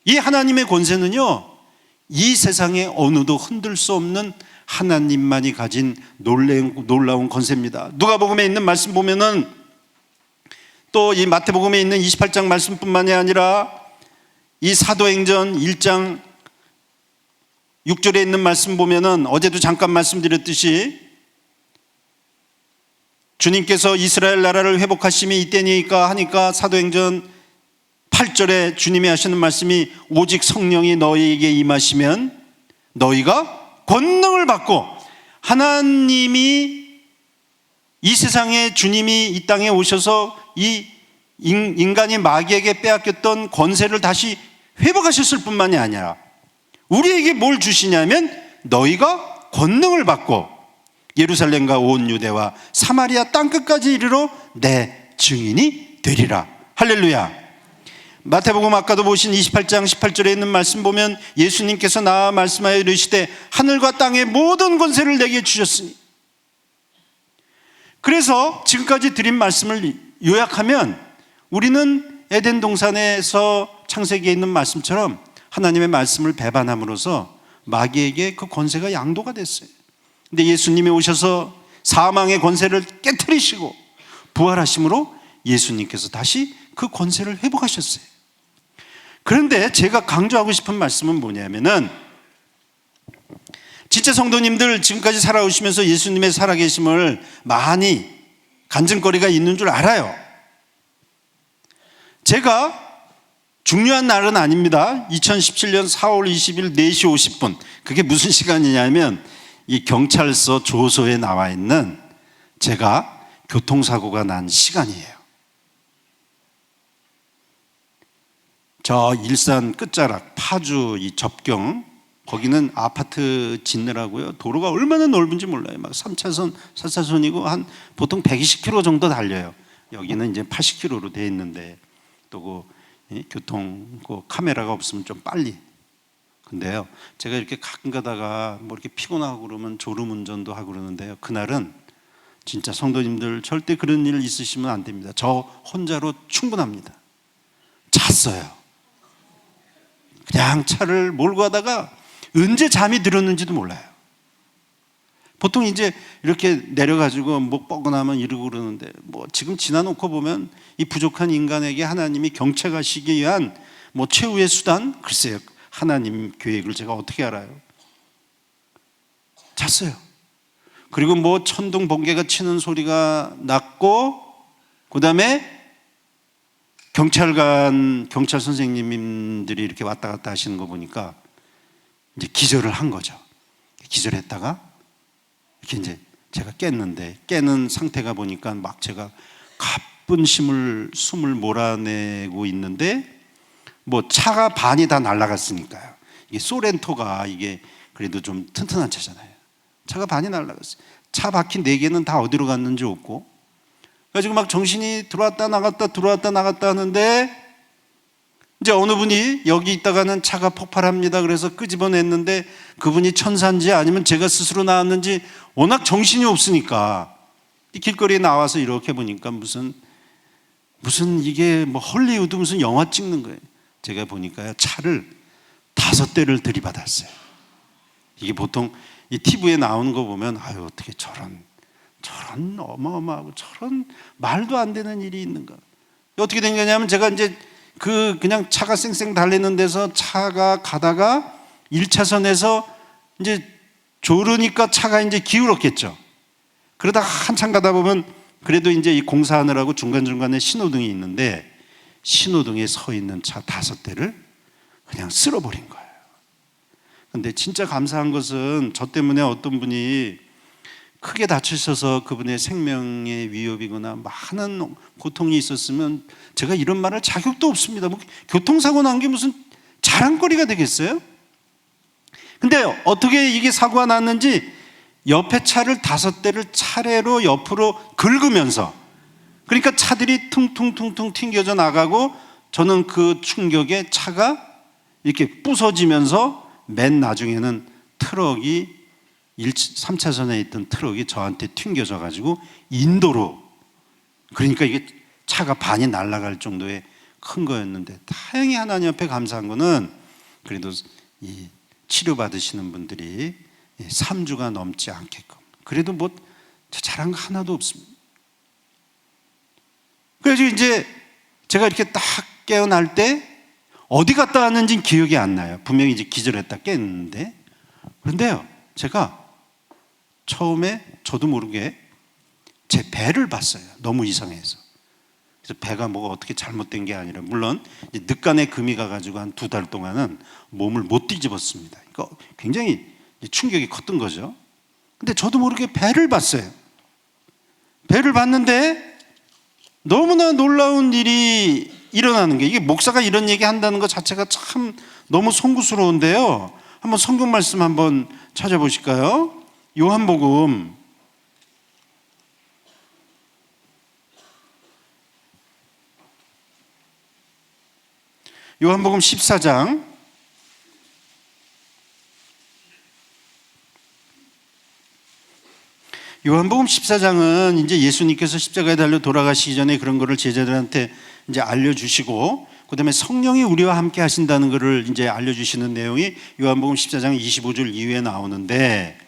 이 하나님의 권세는요, 이 세상에 어느도 흔들 수 없는 하나님만이 가진 놀라운 권세입니다. 누가복음에 있는 말씀 보면은 또 이 마태복음에 있는 28장 말씀뿐만이 아니라 이 사도행전 1장 6절에 있는 말씀 보면은 어제도 잠깐 말씀드렸듯이 주님께서 이스라엘 나라를 회복하심이 이때니까 하니까 사도행전 8절에 주님이 하시는 말씀이 오직 성령이 너희에게 임하시면 너희가 권능을 받고, 하나님이 이 세상에 주님이 이 땅에 오셔서 이 인간이 마귀에게 빼앗겼던 권세를 다시 회복하셨을 뿐만이 아니라 우리에게 뭘 주시냐면 너희가 권능을 받고 예루살렘과 온 유대와 사마리아 땅끝까지 이르러 내 증인이 되리라. 할렐루야. 마태복음 아까도 보신 28장 18절에 있는 말씀 보면 예수님께서 나와 말씀하여 이르시되 하늘과 땅의 모든 권세를 내게 주셨으니. 그래서 지금까지 드린 말씀을 요약하면 우리는 에덴 동산에서 창세기에 있는 말씀처럼 하나님의 말씀을 배반함으로써 마귀에게 그 권세가 양도가 됐어요. 근데 예수님이 오셔서 사망의 권세를 깨트리시고 부활하심으로 예수님께서 다시 그 권세를 회복하셨어요. 그런데 제가 강조하고 싶은 말씀은 뭐냐면은, 진짜 성도님들 지금까지 살아오시면서 예수님의 살아계심을 많이 간증거리가 있는 줄 알아요. 제가 중요한 날은 아닙니다. 2017년 4월 20일 4시 50분. 그게 무슨 시간이냐면 이 경찰서 조소에 나와 있는 제가 교통사고가 난 시간이에요. 저 일산 끝자락 파주 이 접경, 거기는 아파트 짓느라고요, 도로가 얼마나 넓은지 몰라요. 막 3차선 4차선이고 한 보통 120km 정도 달려요. 여기는 이제 80km로 돼 있는데 또 교통 카메라가 없으면 좀 빨리. 근데요, 제가 이렇게 가끔 가다가 뭐 이렇게 피곤하고 그러면 졸음운전도 하고 그러는데요, 그날은 진짜 성도님들 절대 그런 일 있으시면 안 됩니다. 저 혼자로 충분합니다. 잤어요. 그냥 차를 몰고 가다가 언제 잠이 들었는지도 몰라요. 보통 이제 이렇게 내려가지고 목 뻐근하면 이러고 그러는데, 뭐 지금 지나놓고 보면 이 부족한 인간에게 하나님이 경책하시기 위한 뭐 최후의 수단? 글쎄요, 하나님 계획을 제가 어떻게 알아요? 잤어요. 그리고 뭐 천둥 번개가 치는 소리가 났고, 그 다음에 경찰 선생님들이 이렇게 왔다 갔다 하시는 거 보니까 이제 기절을 한 거죠. 기절했다가 이렇게 이제 제가 깼는데, 깨는 상태가 보니까 막 제가 가쁜 숨을 몰아내고 있는데, 뭐 차가 반이 다 날아갔으니까요. 이게 소렌토가 이게 그래도 좀 튼튼한 차잖아요. 차가 반이 날아갔어요. 차 바퀴 4개는 다 어디로 갔는지 없고, 그래가지고 막 정신이 들어왔다 나갔다 하는데, 이제 어느 분이 여기 있다가는 차가 폭발합니다 그래서 끄집어냈는데, 그분이 천사인지 아니면 제가 스스로 나왔는지 워낙 정신이 없으니까 이 길거리에 나와서 이렇게 보니까 무슨 이게 뭐 헐리우드 무슨 영화 찍는 거예요. 제가 보니까요, 차를 5대를 들이받았어요. 이게 보통 이 TV에 나오는 거 보면 아유, 어떻게 저런 어마어마하고 저런 말도 안 되는 일이 있는가. 어떻게 된 거냐면, 제가 이제 그냥 차가 쌩쌩 달리는 데서 차가 가다가 1차선에서 이제 조르니까 차가 이제 기울었겠죠. 그러다가 한참 가다 보면 그래도 이제 이 공사하느라고 중간중간에 신호등이 있는데, 신호등에 서 있는 차 5대를 그냥 쓸어버린 거예요. 근데 진짜 감사한 것은 저 때문에 어떤 분이 크게 다치셔서 그분의 생명의 위협이거나 많은 고통이 있었으면 제가 이런 말할 자격도 없습니다. 뭐 교통사고 난 게 무슨 자랑거리가 되겠어요? 근데 어떻게 이게 사고가 났는지, 옆에 차를 5대를 차례로 옆으로 긁으면서, 그러니까 차들이 퉁퉁퉁퉁 튕겨져 나가고, 저는 그 충격에 차가 이렇게 부서지면서 맨 나중에는 트럭이 3차선에 있던 트럭이 저한테 튕겨져 가지고 인도로, 그러니까 이게 차가 반이 날아갈 정도의 큰 거였는데, 다행히 하나님 앞에 감사한 거는 그래도 이 치료받으시는 분들이 3주가 넘지 않게끔, 그래도 뭐 자랑 하나도 없습니다. 그래서 이제 제가 이렇게 딱 깨어날 때 어디 갔다 왔는지는 기억이 안 나요. 분명히 이제 기절했다 깼는데, 그런데요, 제가 처음에 저도 모르게 제 배를 봤어요. 너무 이상해서. 그래서 배가 뭐가 어떻게 잘못된 게 아니라, 물론 이제 늑간에 금이 가가지고 한 2달 동안은 몸을 못 뒤집었습니다. 그러니까 굉장히 충격이 컸던 거죠. 근데 저도 모르게 배를 봤어요. 배를 봤는데 너무나 놀라운 일이 일어나는 게, 이게 목사가 이런 얘기 한다는 것 자체가 참 너무 송구스러운데요. 한번 성경 말씀 한번 찾아보실까요? 요한복음 요한복음 14장 요한복음 14장은 이제 예수님께서 십자가에 달려 돌아가시기 전에 그런 거를 제자들한테 이제 알려주시고, 그 다음에 성령이 우리와 함께 하신다는 것을 이제 알려주시는 내용이 요한복음 14장 25절 이후에 나오는데,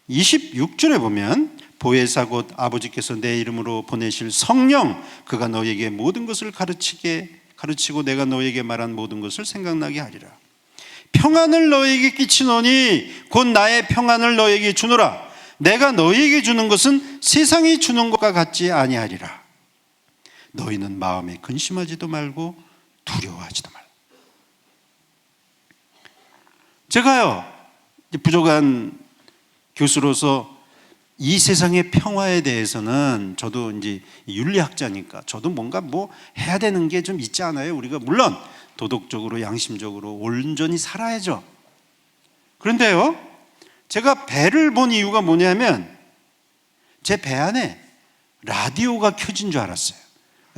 26절에 보면 보혜사 곧 아버지께서 내 이름으로 보내실 성령, 그가 너에게 모든 것을 가르치고 내가 너에게 말한 모든 것을 생각나게 하리라. 평안을 너에게 끼치노니 곧 나의 평안을 너에게 주노라. 내가 너에게 주는 것은 세상이 주는 것과 같지 아니하리라. 너희는 마음에 근심하지도 말고 두려워하지도 말라. 제가요, 부족한 교수로서 이 세상의 평화에 대해서는, 저도 이제 윤리학자니까 저도 뭔가 뭐 해야 되는 게 좀 있지 않아요? 우리가 물론 도덕적으로 양심적으로 온전히 살아야죠. 그런데요, 제가 배를 본 이유가 뭐냐면 제 배 안에 라디오가 켜진 줄 알았어요.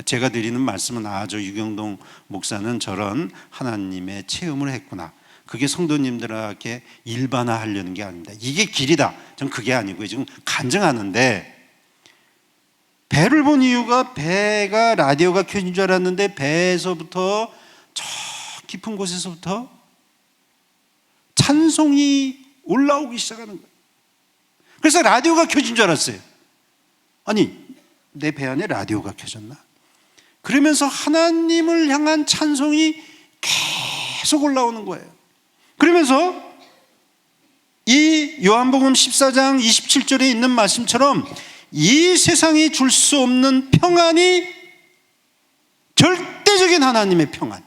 제가 드리는 말씀은 저 유경동 목사는 저런 하나님의 체험을 했구나, 그게 성도님들에게 일반화하려는 게 아닙니다. 이게 길이다, 전 그게 아니고요. 지금 간증하는데, 배를 본 이유가 배가 라디오가 켜진 줄 알았는데 배에서부터 저 깊은 곳에서부터 찬송이 올라오기 시작하는 거예요. 그래서 라디오가 켜진 줄 알았어요. 아니, 내 배 안에 라디오가 켜졌나? 그러면서 하나님을 향한 찬송이 계속 올라오는 거예요. 그러면서 이 요한복음 14장 27절에 있는 말씀처럼 이 세상이 줄 수 없는 평안이 절대적인 하나님의 평안,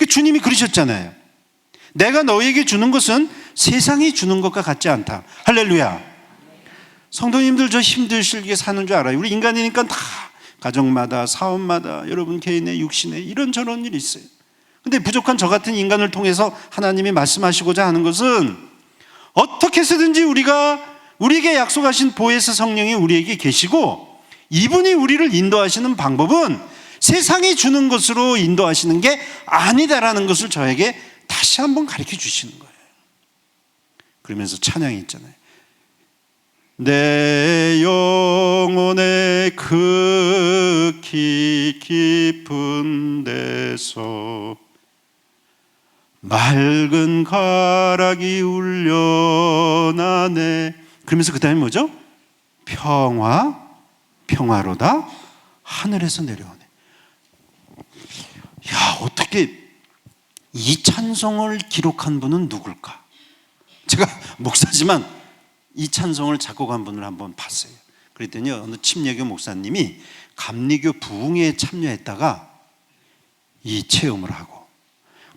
주님이 그러셨잖아요. 내가 너에게 주는 것은 세상이 주는 것과 같지 않다. 할렐루야. 성도님들, 저 힘드시게 사는 줄 알아요. 우리 인간이니까 다 가정마다 사업마다 여러분 개인의 육신에 이런저런 일이 있어요. 근데 부족한 저 같은 인간을 통해서 하나님이 말씀하시고자 하는 것은, 어떻게 해서든지 우리에게 약속하신 보혜사 성령이 우리에게 계시고, 이분이 우리를 인도하시는 방법은 세상이 주는 것으로 인도하시는 게 아니다라는 것을 저에게 다시 한번 가르쳐 주시는 거예요. 그러면서 찬양이 있잖아요. 내 영혼의 극히 깊은 데서 맑은 가락이 울려나네. 그러면서 그 다음에 뭐죠? 평화로다 하늘에서 내려오네. 야, 어떻게 이 찬송을 기록한 분은 누굴까? 제가 목사지만 이 찬송을 작곡한 분을 한번 봤어요. 그랬더니 어느 침례교 목사님이 감리교 부흥회에 참여했다가 이 체험을 하고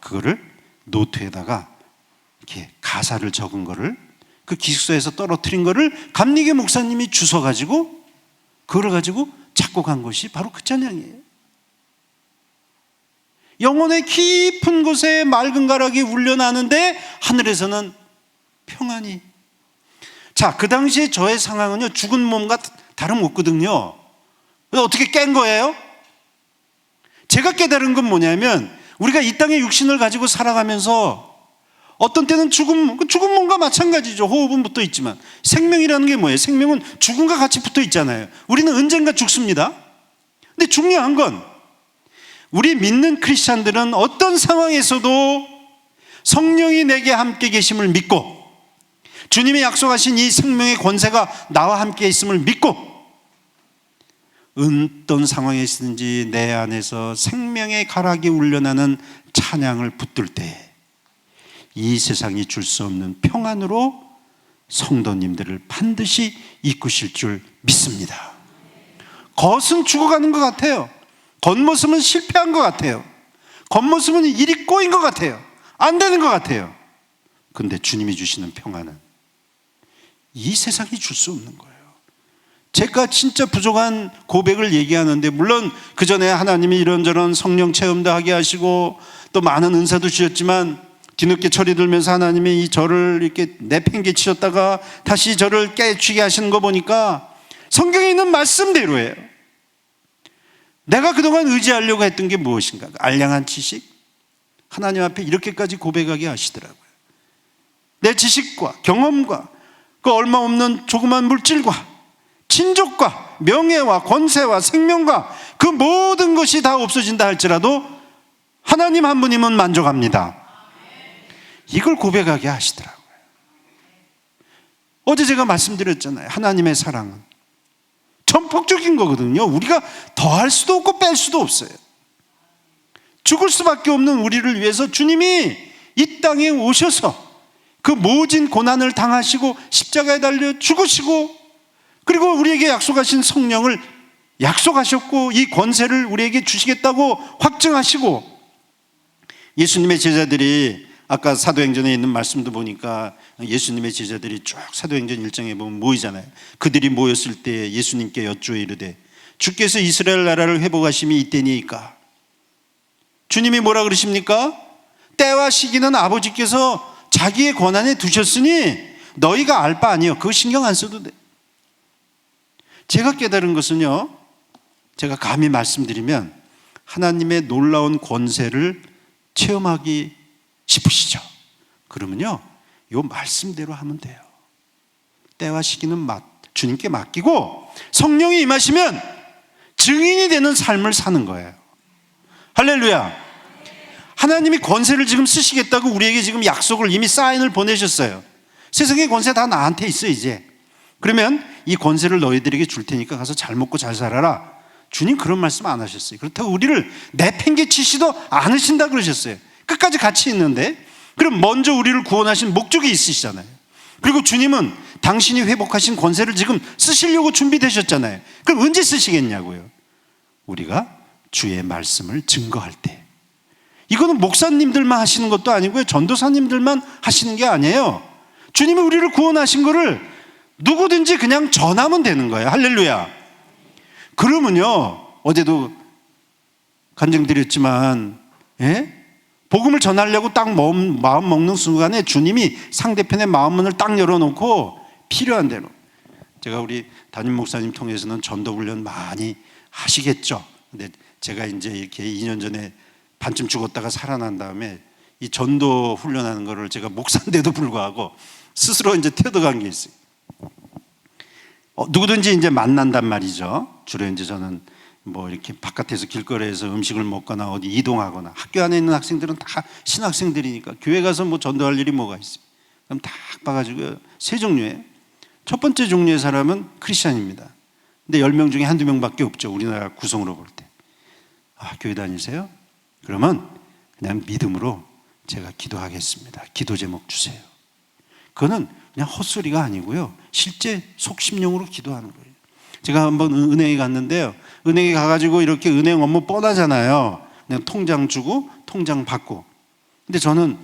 그거를 노트에다가 이렇게 가사를 적은 거를, 그 기숙사에서 떨어뜨린 거를 감리교 목사님이 주워가지고 그걸 가지고 작곡한 것이 바로 그 찬양이에요. 영혼의 깊은 곳에 맑은 가락이 울려나는데 하늘에서는 평안이. 자, 그 당시에 저의 상황은요, 죽은 몸과 다름없거든요. 어떻게 깬 거예요? 제가 깨달은 건 뭐냐면, 우리가 이 땅의 육신을 가지고 살아가면서 어떤 때는 죽은 몸과 마찬가지죠. 호흡은 붙어 있지만 생명이라는 게 뭐예요? 생명은 죽음과 같이 붙어 있잖아요. 우리는 언젠가 죽습니다. 근데 중요한 건, 우리 믿는 크리스찬들은 어떤 상황에서도 성령이 내게 함께 계심을 믿고, 주님이 약속하신 이 생명의 권세가 나와 함께 있음을 믿고, 어떤 상황에 있든지 내 안에서 생명의 가락이 울려나는 찬양을 붙들 때 이 세상이 줄 수 없는 평안으로 성도님들을 반드시 이끄실 줄 믿습니다. 겉은 죽어가는 것 같아요. 겉모습은 실패한 것 같아요. 겉모습은 일이 꼬인 것 같아요. 안 되는 것 같아요. 그런데 주님이 주시는 평안은 이 세상이 줄 수 없는 거예요. 제가 진짜 부족한 고백을 얘기하는데, 물론 그 전에 하나님이 이런저런 성령 체험도 하게 하시고 또 많은 은사도 주셨지만, 뒤늦게 철이 들면서 하나님이 저를 이렇게 내팽개치셨다가 다시 저를 깨치게 하시는 거 보니까 성경에 있는 말씀대로예요. 내가 그동안 의지하려고 했던 게 무엇인가? 알량한 지식? 하나님 앞에 이렇게까지 고백하게 하시더라고요. 내 지식과 경험과 그 얼마 없는 조그만 물질과 친족과 명예와 권세와 생명과 그 모든 것이 다 없어진다 할지라도 하나님 한 분이면 만족합니다. 이걸 고백하게 하시더라고요. 어제 제가 말씀드렸잖아요. 하나님의 사랑은 전폭적인 거거든요. 우리가 더할 수도 없고 뺄 수도 없어요. 죽을 수밖에 없는 우리를 위해서 주님이 이 땅에 오셔서 그 모진 고난을 당하시고 십자가에 달려 죽으시고, 그리고 우리에게 약속하신 성령을 약속하셨고 이 권세를 우리에게 주시겠다고 확증하시고, 예수님의 제자들이 아까 사도행전에 있는 말씀도 보니까 예수님의 제자들이 쭉 사도행전 1장에 보면 모이잖아요. 그들이 모였을 때 예수님께 여쭈어 이르되 주께서 이스라엘 나라를 회복하심이 이때니까. 주님이 뭐라 그러십니까? 때와 시기는 아버지께서 자기의 권한에 두셨으니 너희가 알 바 아니요. 그거 신경 안 써도 돼. 제가 깨달은 것은요, 제가 감히 말씀드리면 하나님의 놀라운 권세를 체험하기 싶으시죠? 그러면요, 요 말씀대로 하면 돼요. 때와 시기는 주님께 맡기고 성령이 임하시면 증인이 되는 삶을 사는 거예요. 할렐루야. 하나님이 권세를 지금 쓰시겠다고 우리에게 지금 약속을 이미 사인을 보내셨어요. 세상의 권세 다 나한테 있어 이제. 그러면 이 권세를 너희들에게 줄 테니까 가서 잘 먹고 잘 살아라. 주님 그런 말씀 안 하셨어요. 그렇다고 우리를 내팽개치지도 않으신다 그러셨어요. 끝까지 같이 있는데, 그럼 먼저 우리를 구원하신 목적이 있으시잖아요. 그리고 주님은 당신이 회복하신 권세를 지금 쓰시려고 준비되셨잖아요. 그럼 언제 쓰시겠냐고요? 우리가 주의 말씀을 증거할 때. 이거는 목사님들만 하시는 것도 아니고요, 전도사님들만 하시는 게 아니에요. 주님이 우리를 구원하신 거를 누구든지 그냥 전하면 되는 거예요. 할렐루야. 그러면요, 어제도 간증드렸지만, 복음을 전하려고 딱 마음 먹는 순간에 주님이 상대편의 마음문을 딱 열어놓고 필요한 대로. 제가 우리 담임 목사님 통해서는 전도 훈련 많이 하시겠죠. 근데 제가 이제 이렇게 2년 전에 반쯤 죽었다가 살아난 다음에 이 전도 훈련하는 거를 제가 목사인데도 불구하고 스스로 이제 태워간 게 있어요. 누구든지 이제 만난단 말이죠. 주로 이제 저는 뭐 이렇게 바깥에서 길거리에서 음식을 먹거나 어디 이동하거나, 학교 안에 있는 학생들은 다 신학생들이니까 교회 가서 뭐 전도할 일이 뭐가 있어요. 그럼 딱 봐가지고 세 종류예요. 첫 번째 종류의 사람은 크리스찬입니다. 근데 10명 중에 한두 명밖에 없죠. 우리나라 구성으로 볼 때. 교회 다니세요? 그러면 그냥 믿음으로 제가 기도하겠습니다. 기도 제목 주세요. 그거는 그냥 헛소리가 아니고요, 실제 속심령으로 기도하는 거예요. 제가 한번 은행에 갔는데요, 은행에 가가지고 이렇게 은행 업무 뻔하잖아요. 그냥 통장 주고 통장 받고. 근데 저는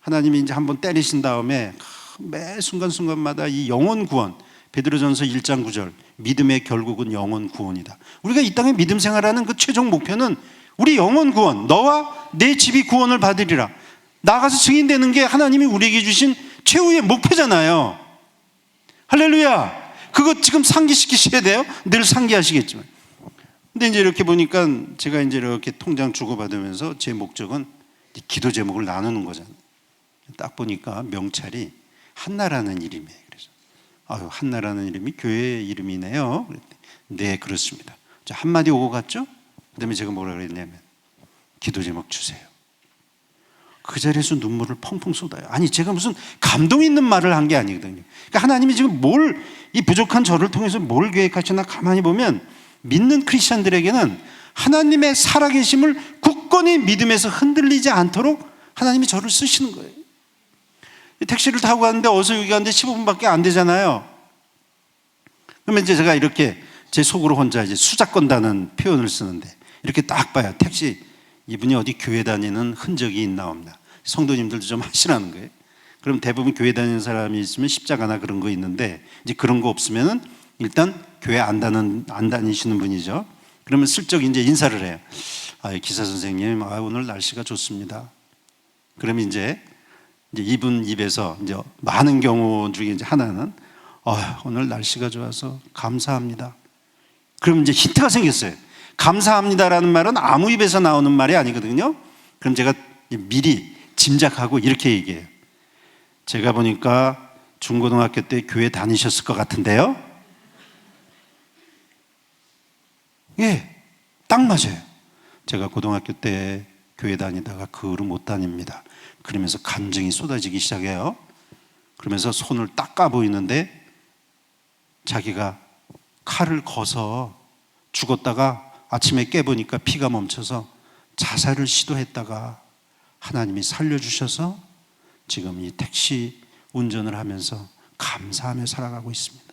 하나님이 이제 한번 때리신 다음에 매 순간순간마다 이 영혼 구원, 베드로전서 1장 9절, 믿음의 결국은 영혼 구원이다. 우리가 이 땅에 믿음 생활하는 그 최종 목표는 우리 영혼 구원, 너와 내 집이 구원을 받으리라. 나가서 증인되는 게 하나님이 우리에게 주신 최후의 목표잖아요. 할렐루야. 그거 지금 상기시키셔야 돼요. 늘 상기하시겠지만. 근데 이제 이렇게 보니까 제가 이제 이렇게 통장 주고받으면서 제 목적은 기도 제목을 나누는 거잖아요. 딱 보니까 명찰이 한나라는 이름이에요. 그래서 한나라는 이름이 교회 이름이네요. 그랬더니 네, 그렇습니다. 자, 한마디 오고 갔죠? 그 다음에 제가 뭐라 그랬냐면 기도 제목 주세요. 그 자리에서 눈물을 펑펑 쏟아요. 아니, 제가 무슨 감동 있는 말을 한 게 아니거든요. 그러니까 하나님이 지금 이 부족한 저를 통해서 뭘 계획하시나 가만히 보면 믿는 크리스천들에게는 하나님의 살아계심을 굳건히 믿음에서 흔들리지 않도록 하나님이 저를 쓰시는 거예요. 택시를 타고 가는데 어서 여기 가는데 15분밖에 안 되잖아요. 그러면 이제 제가 이렇게 제 속으로 혼자 이제 수작건다는 표현을 쓰는데, 이렇게 딱 봐요. 택시 이분이 어디 교회 다니는 흔적이 있나 없나. 성도님들도 좀 하시라는 거예요. 그럼 대부분 교회 다니는 사람이 있으면 십자가나 그런 거 있는데, 이제 그런 거 없으면은 일단 교회 안 다니시는 분이죠. 그러면 슬쩍 이제 인사를 해요. 기사 선생님, 오늘 날씨가 좋습니다. 그러면 이제 이분 입에서 이제 많은 경우 중에 이제 하나는 오늘 날씨가 좋아서 감사합니다. 그럼 이제 힌트가 생겼어요. 감사합니다라는 말은 아무 입에서 나오는 말이 아니거든요. 그럼 제가 미리 짐작하고 이렇게 얘기해요. 제가 보니까 중고등학교 때 교회 다니셨을 것 같은데요. 예, 딱 맞아요. 제가 고등학교 때 교회 다니다가 그 후로 못 다닙니다. 그러면서 감정이 쏟아지기 시작해요. 그러면서 손을 딱 까보이는데 자기가 칼을 거서 죽었다가 아침에 깨보니까 피가 멈춰서 자살을 시도했다가 하나님이 살려주셔서 지금 이 택시 운전을 하면서 감사하며 살아가고 있습니다.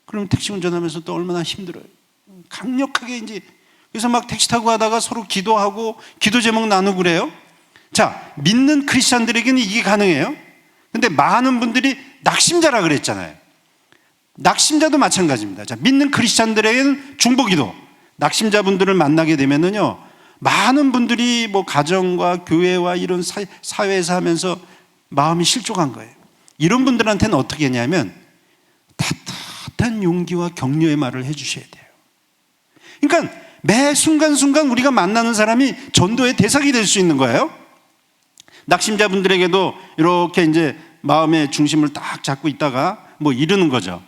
그럼 택시 운전하면서 또 얼마나 힘들어요. 강력하게 이제 그래서 막 택시 타고 가다가 서로 기도하고 기도 제목 나누고 그래요. 자, 믿는 크리스찬들에게는 이게 가능해요. 근데 많은 분들이 낙심자라 그랬잖아요. 낙심자도 마찬가지입니다. 자, 믿는 크리스찬들에게는 중보기도. 낙심자분들을 만나게 되면은요, 많은 분들이 뭐 가정과 교회와 이런 사회에서 하면서 마음이 실족한 거예요. 이런 분들한테는 어떻게 하냐면 따뜻한 용기와 격려의 말을 해주셔야 돼요. 그러니까 매 순간순간 우리가 만나는 사람이 전도의 대상이 될 수 있는 거예요. 낙심자분들에게도 이렇게 이제 마음의 중심을 딱 잡고 있다가 뭐 이러는 거죠.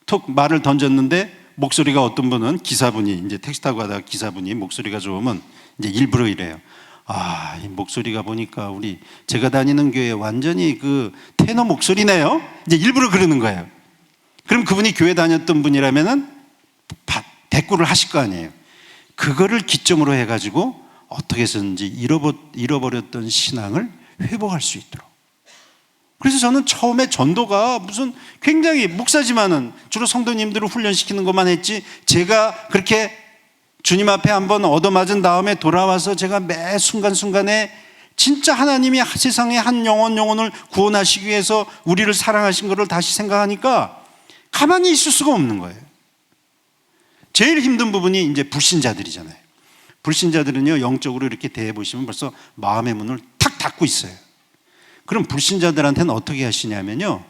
톡 말을 던졌는데 목소리가 어떤 분은 기사분이 이제 택시 타고 가다가 기사분이 목소리가 좋으면 이제 일부러 이래요. 아, 이 목소리가 보니까 우리 제가 다니는 교회 완전히 그 테너 목소리네요. 이제 일부러 그러는 거예요. 그럼 그분이 교회 다녔던 분이라면은 대꾸를 하실 거 아니에요. 그거를 기점으로 해가지고 어떻게 해서든지 잃어버렸던 신앙을 회복할 수 있도록. 그래서 저는 처음에 전도가 무슨 굉장히 목사지만은 주로 성도님들을 훈련시키는 것만 했지, 제가 그렇게 주님 앞에 한번 얻어맞은 다음에 돌아와서 제가 매 순간순간에 진짜 하나님이 세상의 한 영혼을 구원하시기 위해서 우리를 사랑하신 것을 다시 생각하니까 가만히 있을 수가 없는 거예요. 제일 힘든 부분이 이제 불신자들이잖아요. 불신자들은요, 영적으로 이렇게 대해보시면 벌써 마음의 문을 탁 닫고 있어요. 그럼 불신자들한테는 어떻게 하시냐면요,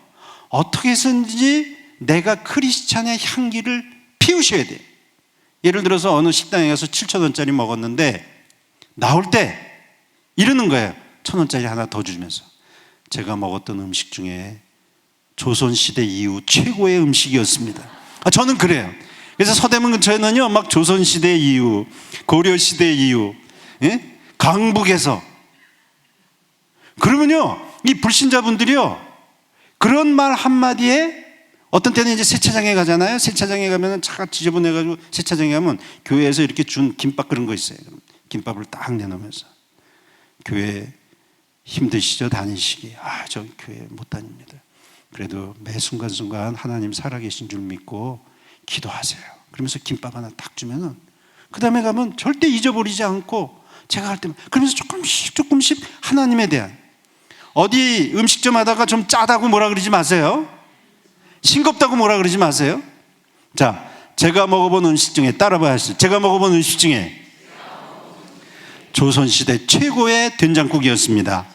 어떻게 해서든지 내가 크리스찬의 향기를 피우셔야 돼요. 예를 들어서 어느 식당에 가서 7,000원짜리 먹었는데 나올 때 이러는 거예요. 1,000원짜리 하나 더 주면서, 제가 먹었던 음식 중에 조선시대 이후 최고의 음식이었습니다. 저는 그래요. 그래서 서대문 근처에는요, 막 조선시대 이후, 고려시대 이후, 예? 강북에서. 그러면요, 이 불신자분들이요, 그런 말 한마디에 어떤 때는 이제 세차장에 가잖아요. 세차장에 가면은 차가 지저분해가지고 세차장에 가면 교회에서 이렇게 준 김밥 그런 거 있어요. 김밥을 딱 내놓으면서, 교회 힘드시죠? 다니시기. 저 교회 못 다닙니다. 그래도 매 순간순간 하나님 살아계신 줄 믿고 기도하세요. 그러면서 김밥 하나 딱 주면은 그 다음에 가면 절대 잊어버리지 않고, 제가 갈 때만 그러면서 조금씩 하나님에 대한, 어디 음식점 하다가 좀 짜다고 뭐라 그러지 마세요. 싱겁다고 뭐라 그러지 마세요. 자, 제가 먹어본 음식 중에 따라봐야 하시죠. 제가 먹어본 음식 중에 조선시대 최고의 된장국이었습니다.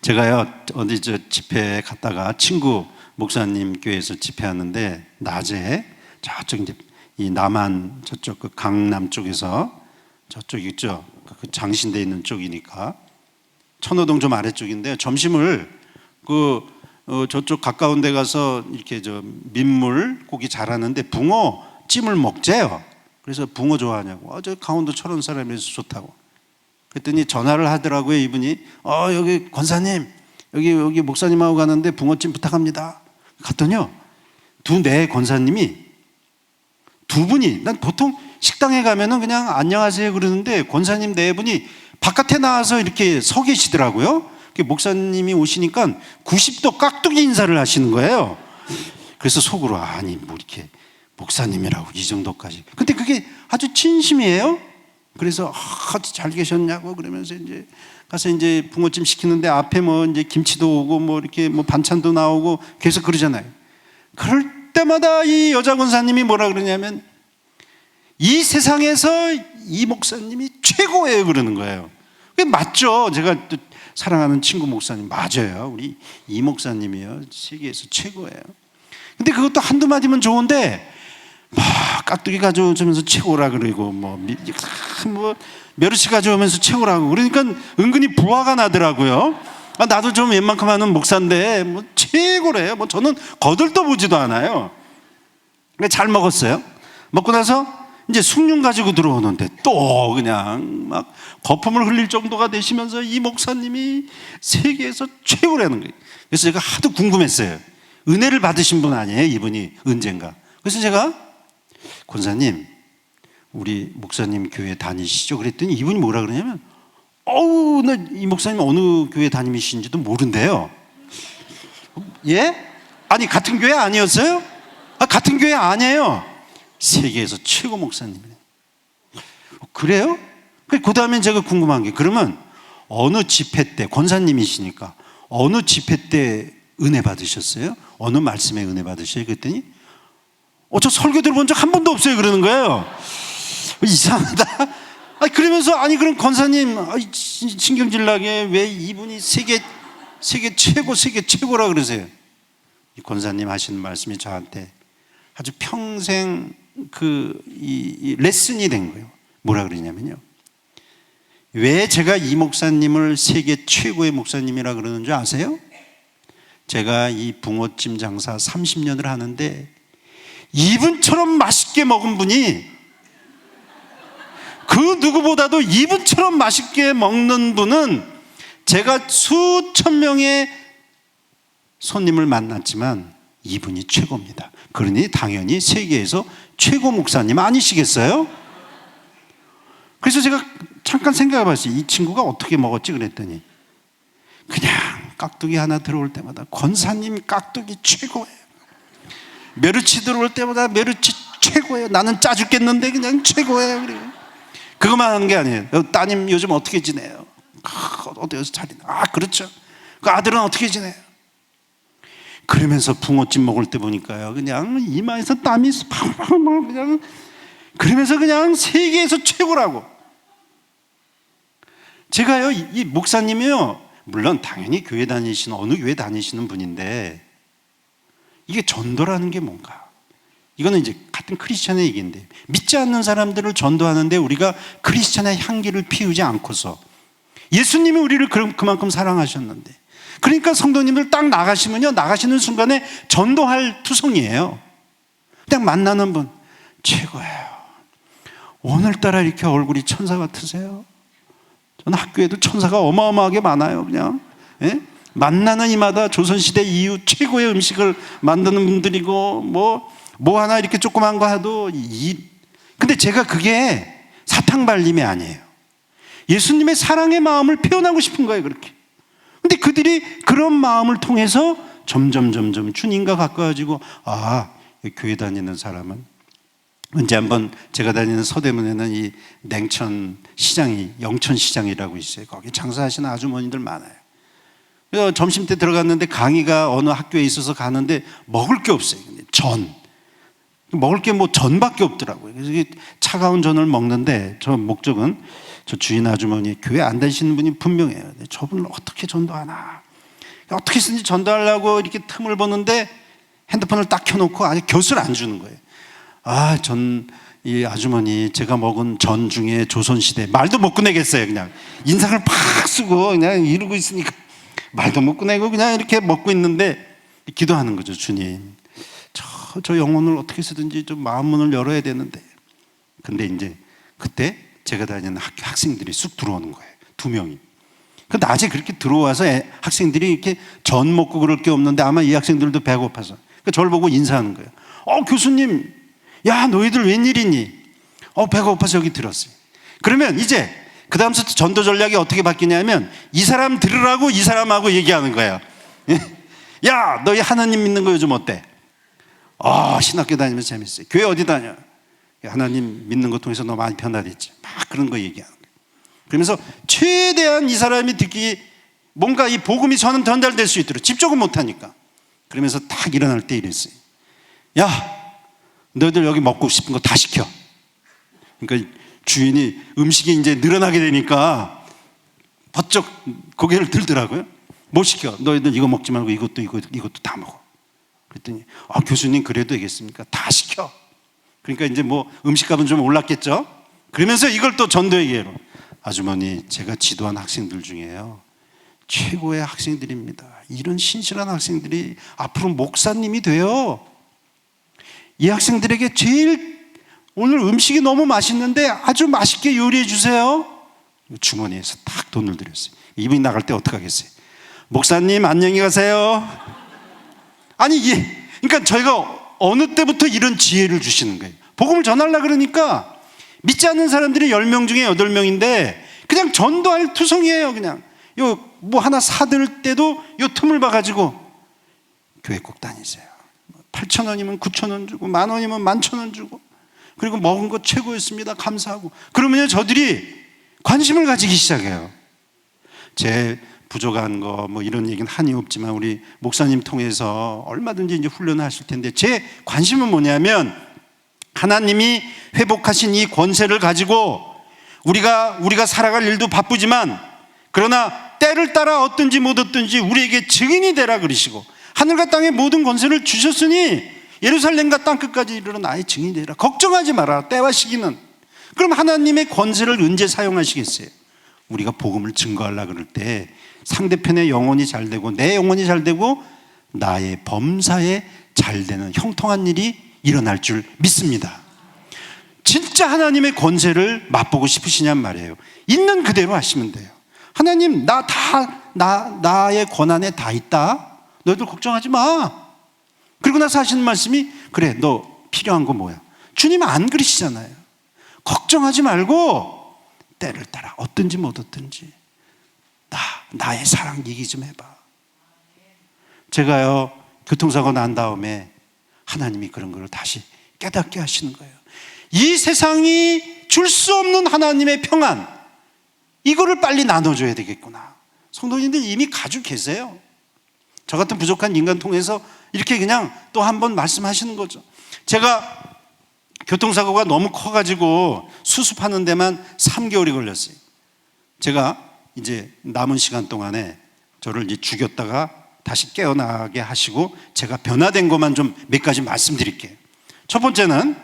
제가요, 어디 집회 갔다가 친구 목사님 교회에서 집회하는데, 낮에 저쪽 이제 이 남한 저쪽 그 강남 쪽에서 저쪽 있죠, 그 장신대 있는 쪽이니까 천호동 좀 아래쪽인데, 점심을 저쪽 가까운 데 가서 이렇게 민물 고기 잘하는데 붕어 찜을 먹재요. 그래서 붕어 좋아하냐고. 저 강원도 철원 사람이라서 좋다고. 그랬더니 전화를 하더라고요, 이분이. 여기 권사님, 여기 목사님하고 가는데 붕어찜 부탁합니다. 갔더니요, 네 권사님이 두 분이, 난 보통 식당에 가면은 그냥 안녕하세요 그러는데 권사님 네 분이 바깥에 나와서 이렇게 서 계시더라고요. 목사님이 오시니까 90도 깍두기 인사를 하시는 거예요. 그래서 속으로, 아니 뭐 이렇게 목사님이라고 이 정도까지. 근데 그게 아주 진심이에요. 그래서 잘 계셨냐고 그러면서 이제 가서 이제 붕어찜 시키는데 앞에 뭐 이제 김치도 오고 뭐 이렇게 뭐 반찬도 나오고 계속 그러잖아요. 그럴 때마다 이 여자 권사님이 뭐라 그러냐면, 이 세상에서 이 목사님이 최고예요 그러는 거예요. 그게 맞죠. 제가 또 사랑하는 친구 목사님 맞아요. 우리 이 목사님이요, 세계에서 최고예요. 근데 그것도 한두 마디면 좋은데 막 깍두기 가져오면서 최고라 그러고 뭐 멸치 가져오면서 최고라고 그러니까 은근히 부화가 나더라고요. 나도 좀 웬만큼 하는 목사인데 뭐 최고래요. 뭐 저는 거들떠 보지도 않아요. 잘 먹었어요. 먹고 나서 이제 숭늉 가지고 들어오는데 또 그냥 막 거품을 흘릴 정도가 되시면서 이 목사님이 세계에서 최고라는 거예요. 그래서 제가 하도 궁금했어요. 은혜를 받으신 분 아니에요, 이분이 언젠가. 그래서 제가 권사님, 우리 목사님 교회 다니시죠? 그랬더니 이분이 뭐라 그러냐면 나 이 목사님 어느 교회 다니시는지도 모른대요. 예? 아니 같은 교회 아니었어요? 같은 교회 아니에요. 세계에서 최고 목사님이래요. 그래요? 그 다음에 제가 궁금한 게 그러면 어느 집회 때 권사님이시니까 어느 집회 때 은혜 받으셨어요? 어느 말씀에 은혜 받으셔요? 그랬더니 저 설교 들어본 적 한 번도 없어요 그러는 거예요. 이상하다. 그러면서 그럼 권사님 신경질 나게 왜 이분이 세계 최고라 그러세요? 이 권사님 하시는 말씀이 저한테 아주 평생 이 레슨이 된 거예요. 뭐라 그러냐면요, 왜 제가 이 목사님을 세계 최고의 목사님이라 그러는 줄 아세요? 제가 이 붕어찜 장사 30년을 하는데 이분처럼 맛있게 먹은 분이 그 누구보다도 이분처럼 맛있게 먹는 분은 제가 수천 명의 손님을 만났지만 이분이 최고입니다. 그러니 당연히 세계에서 최고 목사님 아니시겠어요? 그래서 제가 잠깐 생각해 봤어요. 이 친구가 어떻게 먹었지 그랬더니 그냥 깍두기 하나 들어올 때마다 권사님 깍두기 최고예요. 메르치 들어올 때마다 메르치 최고예요. 나는 짜 죽겠는데 그냥 최고예요. 그래요. 그것만 하는 게 아니에요. 따님 요즘 어떻게 지내요? 어디서 차리나? 그렇죠. 그 아들은 어떻게 지내요? 그러면서 붕어찜 먹을 때 보니까요, 그냥 이마에서 땀이 팡팡 그냥 그러면서 그냥 세계에서 최고라고. 제가요, 이 목사님이요, 물론 당연히 교회 다니시는 어느 교회 다니시는 분인데 이게 전도라는 게 뭔가? 이거는 이제 같은 크리스찬의 얘기인데 믿지 않는 사람들을 전도하는데 우리가 크리스찬의 향기를 피우지 않고서 예수님이 우리를 그만큼 사랑하셨는데 그러니까 성도님들 딱 나가시면요, 나가시는 순간에 전도할 투성이에요. 그냥 만나는 분 최고예요. 오늘따라 이렇게 얼굴이 천사 같으세요? 저는 학교에도 천사가 어마어마하게 많아요. 그냥 만나는 이마다 조선시대 이후 최고의 음식을 만드는 분들이고 뭐 하나 이렇게 조그만 거 해도 근데 제가 그게 사탕발림이 아니에요. 예수님의 사랑의 마음을 표현하고 싶은 거예요. 그렇게. 근데 그들이 그런 마음을 통해서 점점 주님과 가까워지고 교회 다니는 사람은 언제 한번 제가 다니는 서대문에는 이 냉천 시장이 영천시장이라고 있어요. 거기 장사하시는 아주머니들 많아요. 그래서 점심 때 들어갔는데 강의가 어느 학교에 있어서 가는데 먹을 게 없어요. 먹을 게 전밖에 없더라고요. 그래서 차가운 전을 먹는데 저 목적은 저 주인 아주머니 교회 안 다니시는 분이 분명해요. 저분을 어떻게 전도하나, 어떻게 해서든지 전도하려고 이렇게 틈을 보는데 핸드폰을 딱 켜놓고 아예 곁을 안 주는 거예요. 이 아주머니 제가 먹은 전 중에 조선시대 말도 못 꺼내겠어요. 그냥 인상을 팍 쓰고 그냥 이러고 있으니까 말도 못 꺼내고 그냥 이렇게 먹고 있는데 기도하는 거죠. 주님, 저 영혼을 어떻게 해서든지 좀 마음 문을 열어야 되는데. 근데 이제 그때 제가 다니는 학교 학생들이 쑥 들어오는 거예요. 2명이. 그 낮에 그렇게 들어와서 학생들이 이렇게 전 먹고 그럴 게 없는데 아마 이 학생들도 배고파서 저를 보고 인사하는 거예요. 교수님, 야 너희들 웬일이니? 배가 고파서 여기 들었어요. 그러면 이제 그 다음부터 전도 전략이 어떻게 바뀌냐면 이 사람 들으라고 이 사람하고 얘기하는 거예요. 야 너희 하나님 믿는 거 요즘 어때? 신학교 다니면서 재밌어요. 교회 어디 다녀? 하나님 믿는 거 통해서 너 많이 변화됐지. 막 그런 거 얘기하는 거예요. 그러면서 최대한 이 사람이 듣기 뭔가 이 복음이 저는 전달될 수 있도록 집중은 못하니까. 그러면서 딱 일어날 때 이랬어요. 야 너희들 여기 먹고 싶은 거 다 시켜. 그러니까 주인이 음식이 이제 늘어나게 되니까 버쩍 고개를 들더라고요. 뭐 시켜? 너희들 이거 먹지 말고 이것도 다 먹어. 그랬더니 교수님 그래도 되겠습니까? 다 시켜. 그러니까 이제 뭐 음식값은 좀 올랐겠죠. 그러면서 이걸 또 전도회계로, 아주머니 제가 지도한 학생들 중에요 최고의 학생들입니다. 이런 신실한 학생들이 앞으로 목사님이 돼요. 이 학생들에게 제일 오늘 음식이 너무 맛있는데 아주 맛있게 요리해 주세요. 주머니에서 딱 돈을 드렸어요. 이분이 나갈 때 어떡하겠어요? 목사님 안녕히 가세요. 아니 이게 그러니까 저희가 어느 때부터 이런 지혜를 주시는 거예요. 복음을 전하려고 그러니까 믿지 않는 사람들이 10명 중에 8명인데 그냥 전도할 투성이에요. 그냥 요 뭐 하나 사들 때도 요 틈을 봐가지고 교회 꼭 다니세요. 8,000원이면 9,000원 주고 10,000원이면 11,000원 주고 그리고 먹은 거 최고였습니다. 감사하고. 그러면 저들이 관심을 가지기 시작해요. 제 부족한 거 뭐 이런 얘기는 한이 없지만 우리 목사님 통해서 얼마든지 이제 훈련을 하실 텐데 제 관심은 뭐냐면 하나님이 회복하신 이 권세를 가지고 우리가 살아갈 일도 바쁘지만 그러나 때를 따라 얻든지 못 얻든지 우리에게 증인이 되라 그러시고 하늘과 땅의 모든 권세를 주셨으니 예루살렘과 땅끝까지 이르러 나의 증인이 되라. 걱정하지 마라. 때와 시기는. 그럼 하나님의 권세를 언제 사용하시겠어요? 우리가 복음을 증거하려고 그럴 때 상대편의 영혼이 잘 되고 내 영혼이 잘 되고 나의 범사에 잘 되는 형통한 일이 일어날 줄 믿습니다. 진짜 하나님의 권세를 맛보고 싶으시냔 말이에요. 있는 그대로 하시면 돼요. 하나님 나의 권한에 다 있다. 너희들 걱정하지 마. 그리고 나서 하시는 말씀이 그래 너 필요한 거 뭐야? 주님은 안 그러시잖아요. 걱정하지 말고 때를 따라 얻든지 못 얻든지 나의 사랑 얘기 좀 해봐. 제가요 교통사고 난 다음에 하나님이 그런 걸 다시 깨닫게 하시는 거예요. 이 세상이 줄 수 없는 하나님의 평안, 이거를 빨리 나눠줘야 되겠구나. 성도님들 이미 가지고 계세요. 저 같은 부족한 인간 통해서 이렇게 그냥 또 한 번 말씀하시는 거죠. 제가 교통사고가 너무 커가지고 수습하는 데만 3개월이 걸렸어요. 제가 이제 남은 시간 동안에 저를 이제 죽였다가 다시 깨어나게 하시고 제가 변화된 것만 좀 몇 가지 말씀드릴게요. 첫 번째는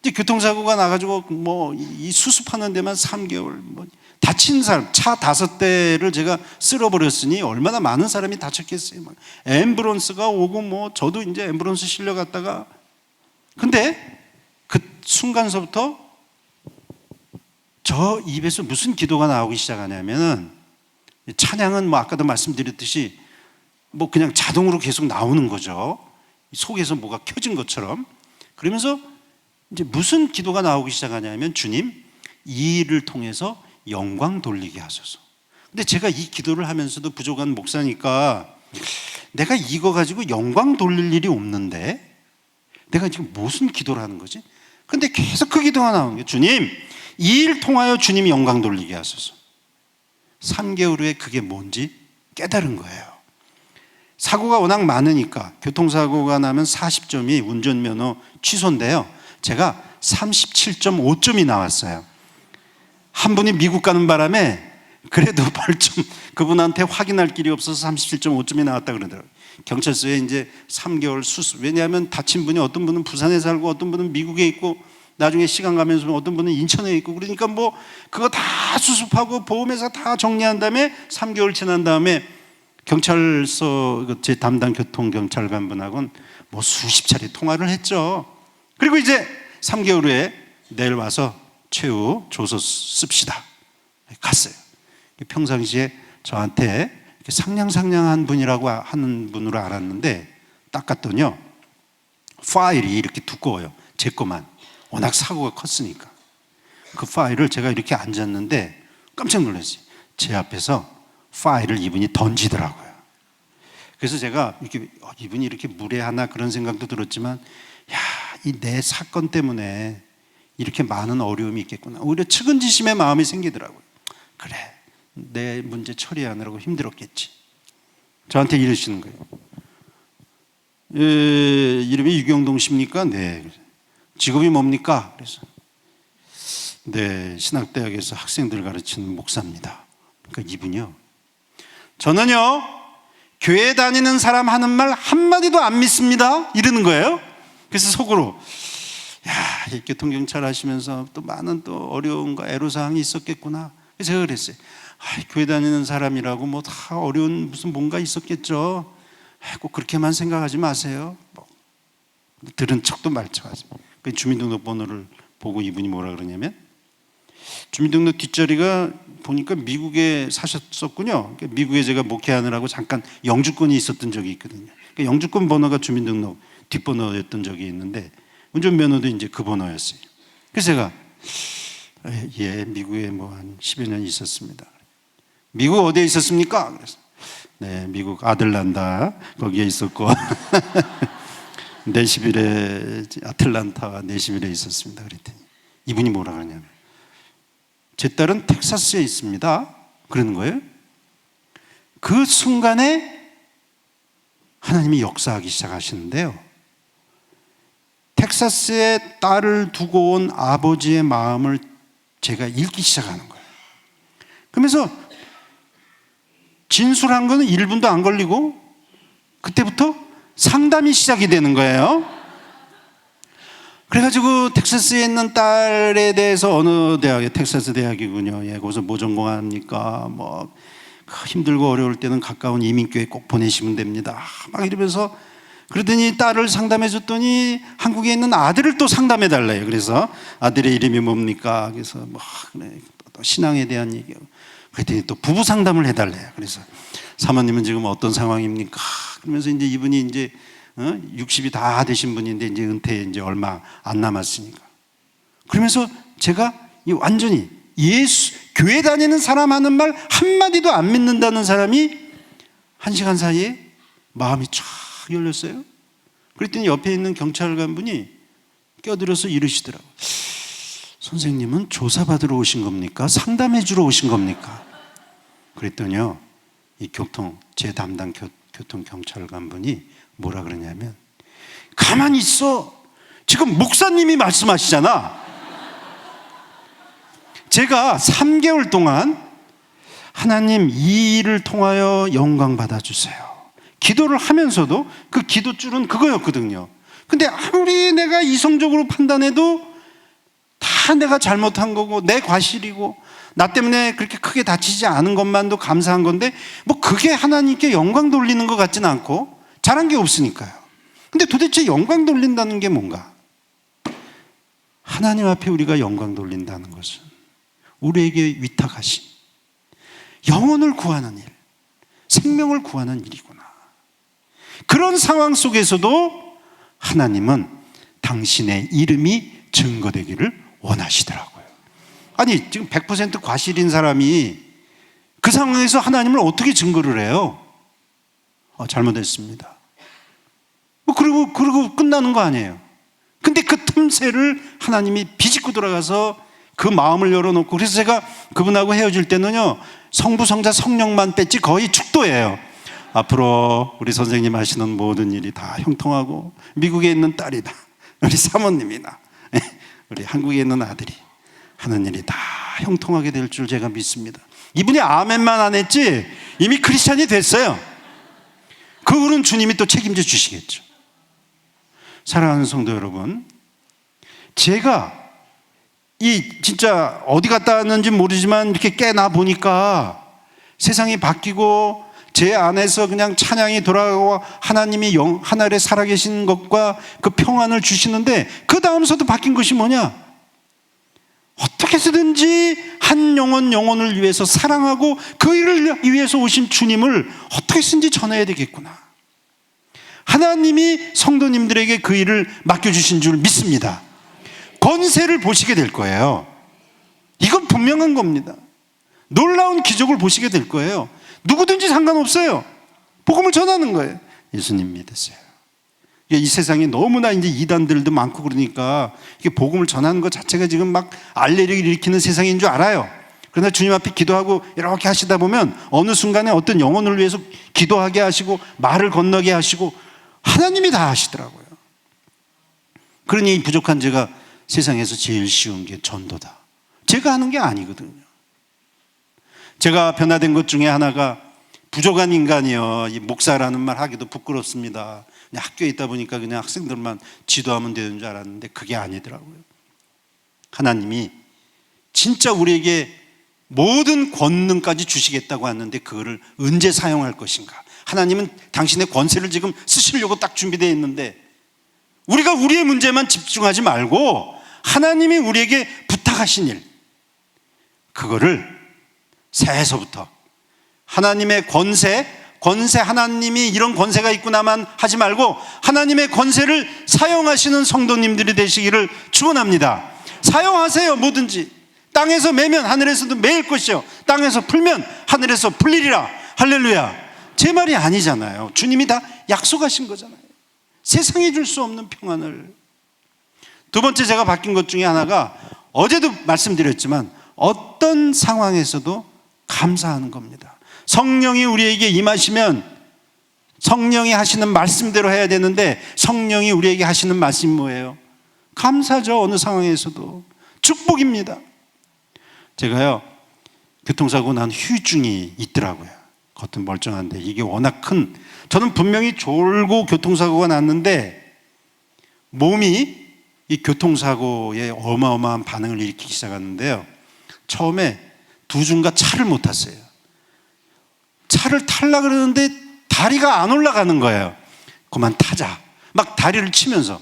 이제 교통사고가 나가지고 뭐 이 수습하는 데만 3개월, 뭐 다친 사람 차 5대를 제가 쓸어버렸으니 얼마나 많은 사람이 다쳤겠어요. 막 앰뷸런스가 오고 뭐 저도 이제 앰뷸런스 실려갔다가 근데 그 순간서부터 저 입에서 무슨 기도가 나오기 시작하냐면은 찬양은 뭐 아까도 말씀드렸듯이 뭐 그냥 자동으로 계속 나오는 거죠. 속에서 뭐가 켜진 것처럼. 그러면서 이제 무슨 기도가 나오기 시작하냐면 주님 이 일을 통해서 영광 돌리게 하소서. 근데 제가 이 기도를 하면서도 부족한 목사니까 내가 이거 가지고 영광 돌릴 일이 없는데 내가 지금 무슨 기도를 하는 거지? 근데 계속 그 기도가 나오는 거예요. 주님 이 일 통하여 주님이 영광 돌리게 하소서. 3개월 후에 그게 뭔지 깨달은 거예요. 사고가 워낙 많으니까 교통사고가 나면 40점이 운전면허 취소인데요. 제가 37.5점이 나왔어요. 한 분이 미국 가는 바람에 그래도 벌점 그분한테 확인할 길이 없어서 37.5점이 나왔다 그러더라고요. 경찰서에 이제 3개월 수습. 왜냐하면 다친 분이 어떤 분은 부산에 살고 어떤 분은 미국에 있고 나중에 시간 가면서 어떤 분은 인천에 있고 그러니까 뭐 그거 다 수습하고 보험회사 다 정리한 다음에 3개월 지난 다음에 경찰서 제 담당 교통경찰관 분하고는 뭐 수십 차례 통화를 했죠. 그리고 이제 3개월 후에 내일 와서 최후 조서 씁시다. 갔어요. 평상시에 저한테 상냥한 분이라고 하는 분으로 알았는데 딱 갔더니요. 파일이 이렇게 두꺼워요. 제 거만. 워낙 사고가 컸으니까. 그 파일을 제가 이렇게 앉았는데 깜짝 놀랐어요. 제 앞에서 파일을 이분이 던지더라고요. 그래서 제가 이렇게 이분이 이렇게 무례하나 그런 생각도 들었지만 이 내 사건 때문에 이렇게 많은 어려움이 있겠구나. 오히려 측은지심의 마음이 생기더라고요. 그래, 내 문제 처리하느라고 힘들었겠지. 저한테 이러시는 거예요. 이름이 유경동 씨입니까? 네. 직업이 뭡니까? 그래서 네, 신학대학에서 학생들 가르치는 목사입니다. 그러니까 이분이요. 저는요 교회 다니는 사람 하는 말 한마디도 안 믿습니다 이러는 거예요. 그래서 속으로 교통경찰 하시면서 또 많은 또 어려움과 애로사항이 있었겠구나. 그래서 제가 그랬어요. 교회 다니는 사람이라고 뭐 다 어려운 무슨 뭔가 있었겠죠. 꼭 그렇게만 생각하지 마세요. 들은 척도 말척하지. 주민등록번호를 보고 이분이 뭐라 그러냐면, 주민등록 뒷자리가 보니까 미국에 사셨었군요. 미국에 제가 목회하느라고 잠깐 영주권이 있었던 적이 있거든요. 영주권 번호가 주민등록 뒷번호였던 적이 있는데, 운전면허도 이제 그 번호였어요. 그래서 제가 미국에 뭐 한 10여 년 있었습니다. 미국 어디에 있었습니까? 그래서 네, 미국 아틀란타 거기에 있었고 내시빌에, 아틀란타와 내시빌에 있었습니다. 그랬더니 이분이 뭐라 그러냐면, 제 딸은 텍사스에 있습니다 그러는 거예요. 그 순간에 하나님이 역사하기 시작하시는데요, 텍사스에 딸을 두고 온 아버지의 마음을 제가 읽기 시작하는 거예요. 그러면서 진술한 거는 1분도 안 걸리고 그때부터 상담이 시작이 되는 거예요. 그래가지고 텍사스에 있는 딸에 대해서 어느 대학에, 텍사스 대학이군요. 거기서 뭐 전공합니까? 뭐 힘들고 어려울 때는 가까운 이민교회 꼭 보내시면 됩니다. 막 이러면서, 그러더니 딸을 상담해 줬더니 한국에 있는 아들을 또 상담해 달래요. 그래서 아들의 이름이 뭡니까? 그래서 뭐 또 신앙에 대한 얘기하고, 그랬더니 또 부부 상담을 해달래요. 그래서 사모님은 지금 어떤 상황입니까? 그러면서 이제 이분이 이제 60이 다 되신 분인데 이제 은퇴 이제 얼마 안 남았으니까. 그러면서 제가 완전히 교회 다니는 사람 하는 말 한마디도 안 믿는다는 사람이 1시간 사이에 마음이 쫙 열렸어요. 그랬더니 옆에 있는 경찰관 분이 껴들어서 이러시더라고요. 선생님은 조사받으러 오신 겁니까? 상담해 주러 오신 겁니까? 그랬더니요, 이 제 담당 교통경찰관 분이 뭐라 그러냐면, 가만히 있어. 지금 목사님이 말씀하시잖아. 제가 3개월 동안 하나님 이 일을 통하여 영광 받아주세요, 기도를 하면서도 그 기도줄은 그거였거든요. 근데 아무리 내가 이성적으로 판단해도 다 내가 잘못한 거고 내 과실이고 나 때문에 그렇게 크게 다치지 않은 것만도 감사한 건데, 뭐 그게 하나님께 영광 돌리는 것 같지는 않고 잘한 게 없으니까요. 근데 도대체 영광 돌린다는 게 뭔가? 하나님 앞에 우리가 영광 돌린다는 것은 우리에게 위탁하신 영혼을 구하는 일, 생명을 구하는 일이구나. 그런 상황 속에서도 하나님은 당신의 이름이 증거되기를 원하시더라고요. 아니, 지금 100% 과실인 사람이 그 상황에서 하나님을 어떻게 증거를 해요? 잘못했습니다. 뭐 그러고 끝나는 거 아니에요. 근데 그 틈새를 하나님이 비집고 들어가서 그 마음을 열어놓고, 그래서 제가 그분하고 헤어질 때는요, 성부, 성자, 성령만 뺐지 거의 축도예요. 앞으로 우리 선생님 하시는 모든 일이 다 형통하고, 미국에 있는 딸이다, 우리 사모님이나 우리 한국에 있는 아들이 하는 일이 다 형통하게 될 줄 제가 믿습니다. 이분이 아멘만 안 했지 이미 크리스찬이 됐어요. 그 후로는 주님이 또 책임져 주시겠죠. 사랑하는 성도 여러분, 제가 진짜 어디 갔다 왔는지 모르지만 이렇게 깨나 보니까 세상이 바뀌고 제 안에서 그냥 찬양이 돌아가고 하나님이 하늘에 살아계신 것과 그 평안을 주시는데, 그 다음서도 바뀐 것이 뭐냐? 어떻게 해서든지 한 영혼을 위해서 사랑하고 그 일을 위해서 오신 주님을 어떻게 해서든지 전해야 되겠구나. 하나님이 성도님들에게 그 일을 맡겨주신 줄 믿습니다. 권세를 보시게 될 거예요. 이건 분명한 겁니다. 놀라운 기적을 보시게 될 거예요. 누구든지 상관없어요. 복음을 전하는 거예요. 예수님 믿으세요. 이 세상에 너무나 이제 이단들도 많고 그러니까 이게 복음을 전하는 것 자체가 지금 막 알레르기를 일으키는 세상인 줄 알아요. 그러나 주님 앞에 기도하고 이렇게 하시다 보면 어느 순간에 어떤 영혼을 위해서 기도하게 하시고 말을 건너게 하시고 하나님이 다 하시더라고요. 그러니 부족한 제가 세상에서 제일 쉬운 게 전도다. 제가 하는 게 아니거든요. 제가 변화된 것 중에 하나가 부족한 인간이요. 이 목사라는 말 하기도 부끄럽습니다. 그냥 학교에 있다 보니까 그냥 학생들만 지도하면 되는 줄 알았는데 그게 아니더라고요. 하나님이 진짜 우리에게 모든 권능까지 주시겠다고 하는데 그거를 언제 사용할 것인가? 하나님은 당신의 권세를 지금 쓰시려고 딱 준비되어 있는데 우리가 우리의 문제만 집중하지 말고 하나님이 우리에게 부탁하신 일, 그거를 새해서부터 하나님의 권세 하나님이 이런 권세가 있구나만 하지 말고 하나님의 권세를 사용하시는 성도님들이 되시기를 축원합니다. 사용하세요. 뭐든지 땅에서 매면 하늘에서도 매일 것이요 땅에서 풀면 하늘에서 풀리리라. 할렐루야. 제 말이 아니잖아요. 주님이 다 약속하신 거잖아요. 세상에 줄 수 없는 평안을. 두 번째 제가 바뀐 것 중에 하나가 어제도 말씀드렸지만 어떤 상황에서도 감사하는 겁니다. 성령이 우리에게 임하시면 성령이 하시는 말씀대로 해야 되는데 성령이 우리에게 하시는 말씀이 뭐예요? 감사죠. 어느 상황에서도 축복입니다. 제가요 교통사고 난 후유증이 있더라고요. 겉은 멀쩡한데 이게 워낙 큰, 저는 분명히 졸고 교통사고가 났는데 몸이 이 교통사고에 어마어마한 반응을 일으키기 시작하는데요. 처음에 두 중가 차를 못 탔어요. 차를 타려고 그러는데 다리가 안 올라가는 거예요. 그만 타자 막 다리를 치면서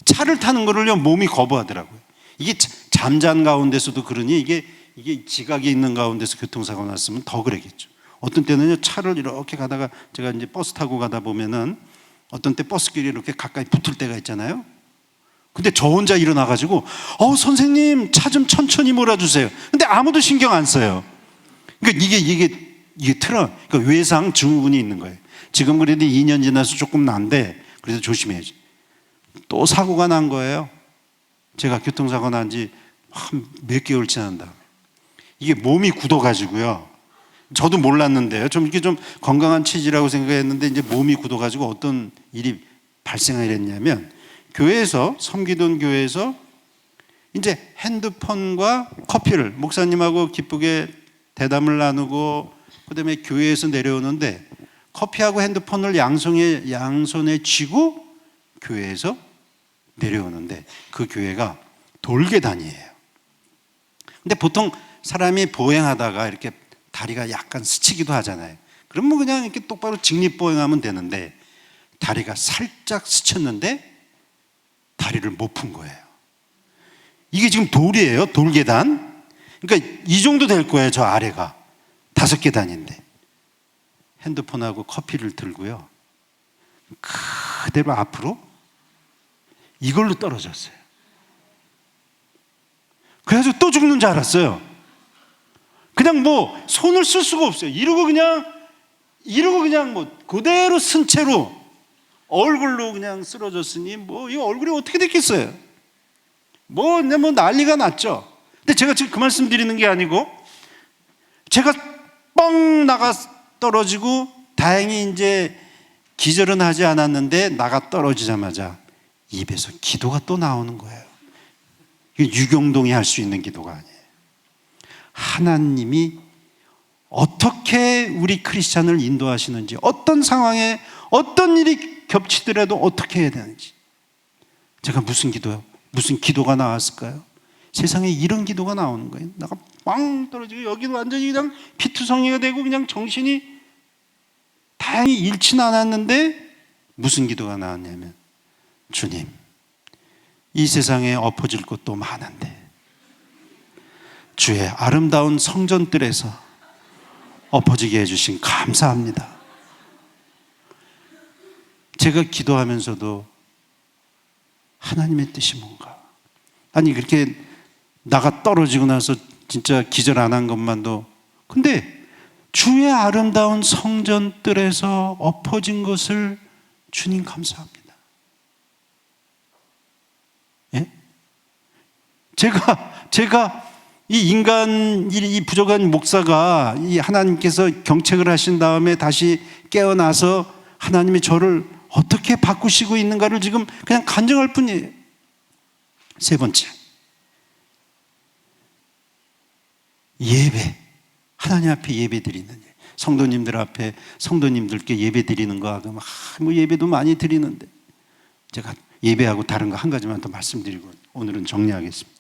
차를 타는 거를요 몸이 거부하더라고요. 이게 잠잔 가운데서도 그러니 이게 지각이 있는 가운데서 교통사고 났으면 더 그러겠죠. 어떤 때는요 차를 이렇게 가다가 제가 이제 버스 타고 가다 보면은 어떤 때 버스길이 이렇게 가까이 붙을 때가 있잖아요. 근데 저 혼자 일어나가지고 선생님 차 좀 천천히 몰아주세요. 근데 아무도 신경 안 써요. 그러니까 이게 그러니까 외상 증후군이 있는 거예요. 지금 그래도 2년 지나서 조금 난데 그래도 조심해야지. 또 사고가 난 거예요. 제가 교통사고 난 지 몇 개월 지난 다음에 이게 몸이 굳어가지고요. 저도 몰랐는데요. 좀 이렇게 좀 건강한 체질이라고 생각했는데 이제 몸이 굳어가지고 어떤 일이 발생을 했냐면 교회에서 섬기던 교회에서 이제 핸드폰과 커피를 목사님하고 기쁘게 대담을 나누고 그다음에 교회에서 내려오는데 커피하고 핸드폰을 양손에 쥐고 교회에서 내려오는데 그 교회가 돌계단이에요. 근데 보통 사람이 보행하다가 이렇게 다리가 약간 스치기도 하잖아요. 그럼 뭐 그냥 이렇게 똑바로 직립보행하면 되는데 다리가 살짝 스쳤는데 다리를 못 푼 거예요. 이게 지금 돌이에요. 돌계단. 그러니까 이 정도 될 거예요. 저 아래가 5계단인데 핸드폰하고 커피를 들고요 그대로 앞으로 이걸로 떨어졌어요. 그래가지고 또 죽는 줄 알았어요. 그냥 뭐 손을 쓸 수가 없어요. 이러고 그냥 뭐 그대로 쓴 채로 얼굴로 그냥 쓰러졌으니 뭐 이 얼굴이 어떻게 됐겠어요? 뭐 난리가 났죠. 근데 제가 지금 그 말씀 드리는 게 아니고 제가 뻥 나가 떨어지고 다행히 이제 기절은 하지 않았는데 나가 떨어지자마자 입에서 기도가 또 나오는 거예요. 이게 유경동이 할 수 있는 기도가 아니에요. 하나님이 어떻게 우리 크리스찬을 인도하시는지, 어떤 상황에 어떤 일이 겹치더라도 어떻게 해야 되는지. 제가 무슨 기도가 나왔을까요? 세상에 이런 기도가 나오는 거예요. 나가 빵 떨어지고 여기도 완전히 그냥 피투성이가 되고 그냥 정신이 다행히 잃지는 않았는데 무슨 기도가 나왔냐면 주님, 이 세상에 엎어질 곳도 많은데 주의 아름다운 성전들에서 엎어지게 해주신 감사합니다. 제가 기도하면서도 하나님의 뜻이 뭔가, 아니 그렇게 나가 떨어지고 나서 진짜 기절 안 한 것만도, 근데 주의 아름다운 성전들에서 엎어진 것을 주님 감사합니다. 예? 제가 이 부족한 목사가 이 하나님께서 경책을 하신 다음에 다시 깨어나서 하나님이 저를 어떻게 바꾸시고 있는가를 지금 그냥 간증할 뿐이에요. 세 번째, 예배. 하나님 앞에 예배 드리는 일. 성도님들 앞에 성도님들께 예배 드리는 거 하고 뭐 예배도 많이 드리는데, 제가 예배하고 다른 거 한 가지만 더 말씀드리고 오늘은 정리하겠습니다.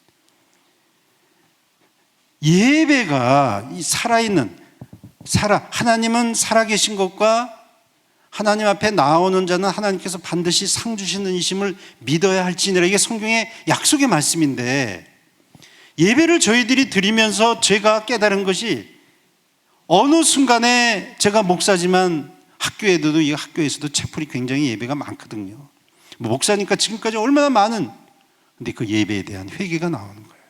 예배가 이 살아있는 하나님은 살아계신 것과 하나님 앞에 나오는 자는 하나님께서 반드시 상 주시는 이심을 믿어야 할지니라, 이게 성경의 약속의 말씀인데, 예배를 저희들이 드리면서 제가 깨달은 것이, 어느 순간에 제가 목사지만 학교에도, 이 학교에서도 채플이 굉장히 예배가 많거든요. 목사니까 지금까지 얼마나 많은, 근데 그 예배에 대한 회개가 나오는 거예요.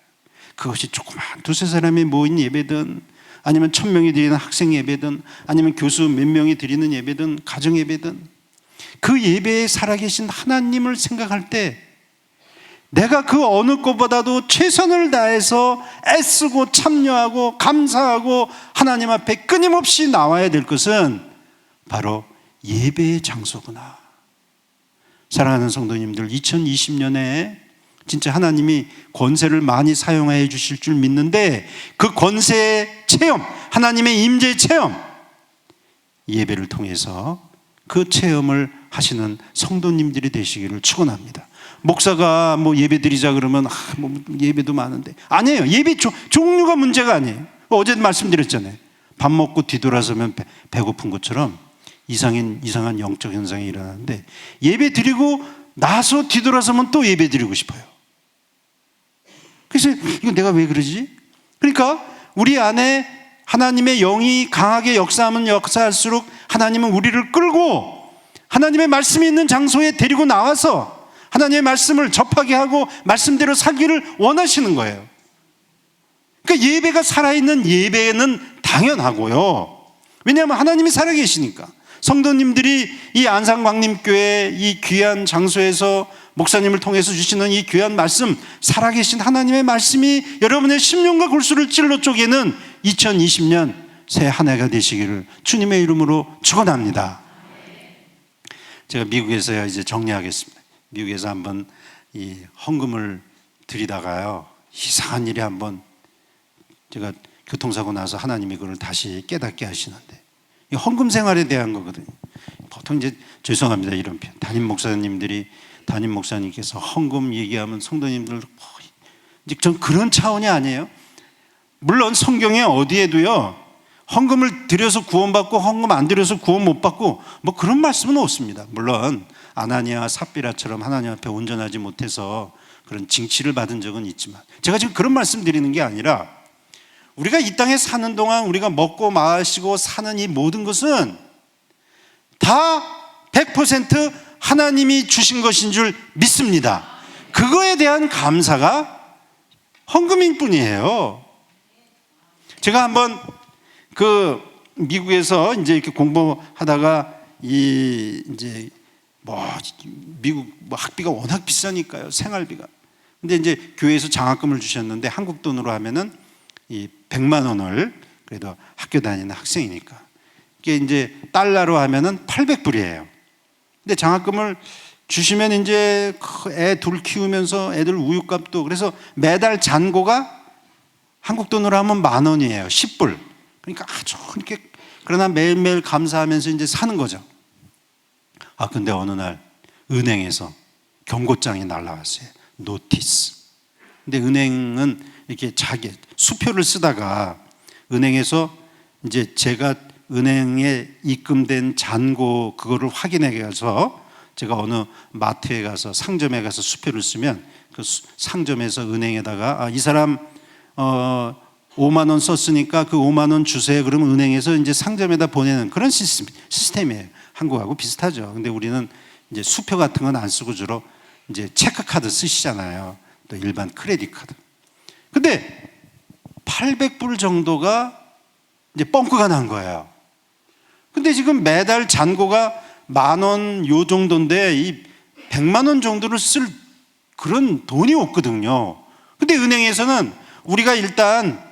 그것이 조그만 두세 사람이 모인 예배든, 아니면 1000명이 드리는 학생 예배든, 아니면 교수 몇 명이 드리는 예배든, 가정 예배든, 그 예배에 살아계신 하나님을 생각할 때 내가 그 어느 것보다도 최선을 다해서 애쓰고 참여하고 감사하고 하나님 앞에 끊임없이 나와야 될 것은 바로 예배의 장소구나. 사랑하는 성도님들, 2020년에 진짜 하나님이 권세를 많이 사용해 주실 줄 믿는데, 그 권세의 체험, 하나님의 임재 체험, 예배를 통해서 그 체험을 하시는 성도님들이 되시기를 축원합니다. 목사가 뭐 예배 드리자 그러면 뭐 예배도 많은데, 아니에요. 예배 종류가 문제가 아니에요. 어제도 말씀드렸잖아요. 밥 먹고 뒤돌아서면 배고픈 것처럼 이상한 영적 현상이 일어나는데, 예배 드리고 나서 뒤돌아서면 또 예배 드리고 싶어요. 그래서 이거 내가 왜 그러지? 그러니까 우리 안에 하나님의 영이 강하게 역사하면 역사할수록 하나님은 우리를 끌고 하나님의 말씀이 있는 장소에 데리고 나와서 하나님의 말씀을 접하게 하고 말씀대로 살기를 원하시는 거예요. 그러니까 예배가 살아있는 예배는 당연하고요. 왜냐하면 하나님이 살아계시니까. 성도님들이 이 안산광림교회 이 귀한 장소에서 목사님을 통해서 주시는 이 귀한 말씀, 살아계신 하나님의 말씀이 여러분의 심령과 골수를 찔러 쪼개는 2020년 새 한 해가 되시기를 주님의 이름으로 축원합니다. 제가 미국에서 이제 정리하겠습니다. 미국에서 한번 이 헌금을 드리다가요, 이상한 일이 한번, 제가 교통사고 나서 하나님이 그걸 다시 깨닫게 하시는데, 이 헌금 생활에 대한 거거든요. 보통 이제 죄송합니다, 이런 표현. 담임 목사님께서 헌금 얘기하면 성도님들, 이제 전 그런 차원이 아니에요. 물론 성경에 어디에도요, 헌금을 드려서 구원받고 헌금 안 드려서 구원 못 받고 뭐 그런 말씀은 없습니다. 물론 아나니아와 삽비라처럼 하나님 앞에 온전하지 못해서 그런 징치를 받은 적은 있지만, 제가 지금 그런 말씀 드리는 게 아니라, 우리가 이 땅에 사는 동안 우리가 먹고 마시고 사는 이 모든 것은 다 100% 하나님이 주신 것인 줄 믿습니다. 그거에 대한 감사가 헌금일 뿐이에요. 제가 한번 그 미국에서 이제 이렇게 공부하다가 이제 미국 학비가 워낙 비싸니까요, 생활비가. 근데 이제 교회에서 장학금을 주셨는데 한국 돈으로 하면은 이 100만 원을, 그래도 학교 다니는 학생이니까 이게 이제 달러로 하면은 800불이에요. 근데 장학금을 주시면 이제 애 둘 키우면서 애들 우유값도, 그래서 매달 잔고가 한국 돈으로 하면 10,000원이에요. 10불. 그러니까 아주 이렇게, 그러나 매일매일 감사하면서 이제 사는 거죠. 근데 어느 날 은행에서 경고장이 날라왔어요. 노티스. 근데 은행은 이렇게 자기 수표를 쓰다가 은행에서 이제 제가 은행에 입금된 잔고 그거를 확인해 가서, 제가 어느 마트에 가서 상점에 가서 수표를 쓰면 그 상점에서 은행에다가 이 사람 5만 원 썼으니까 그 5만 원 주세요. 그러면 은행에서 이제 상점에다 보내는 그런 시스템이에요. 한국하고 비슷하죠. 근데 우리는 이제 수표 같은 건 안 쓰고 주로 이제 체크카드 쓰시잖아요. 또 일반 크레딧 카드. 근데 800불 정도가 이제 뻥크가 난 거예요. 근데 지금 매달 잔고가 10,000원 요 정도인데 이 100만 원 정도를 쓸 그런 돈이 없거든요. 근데 은행에서는 우리가 일단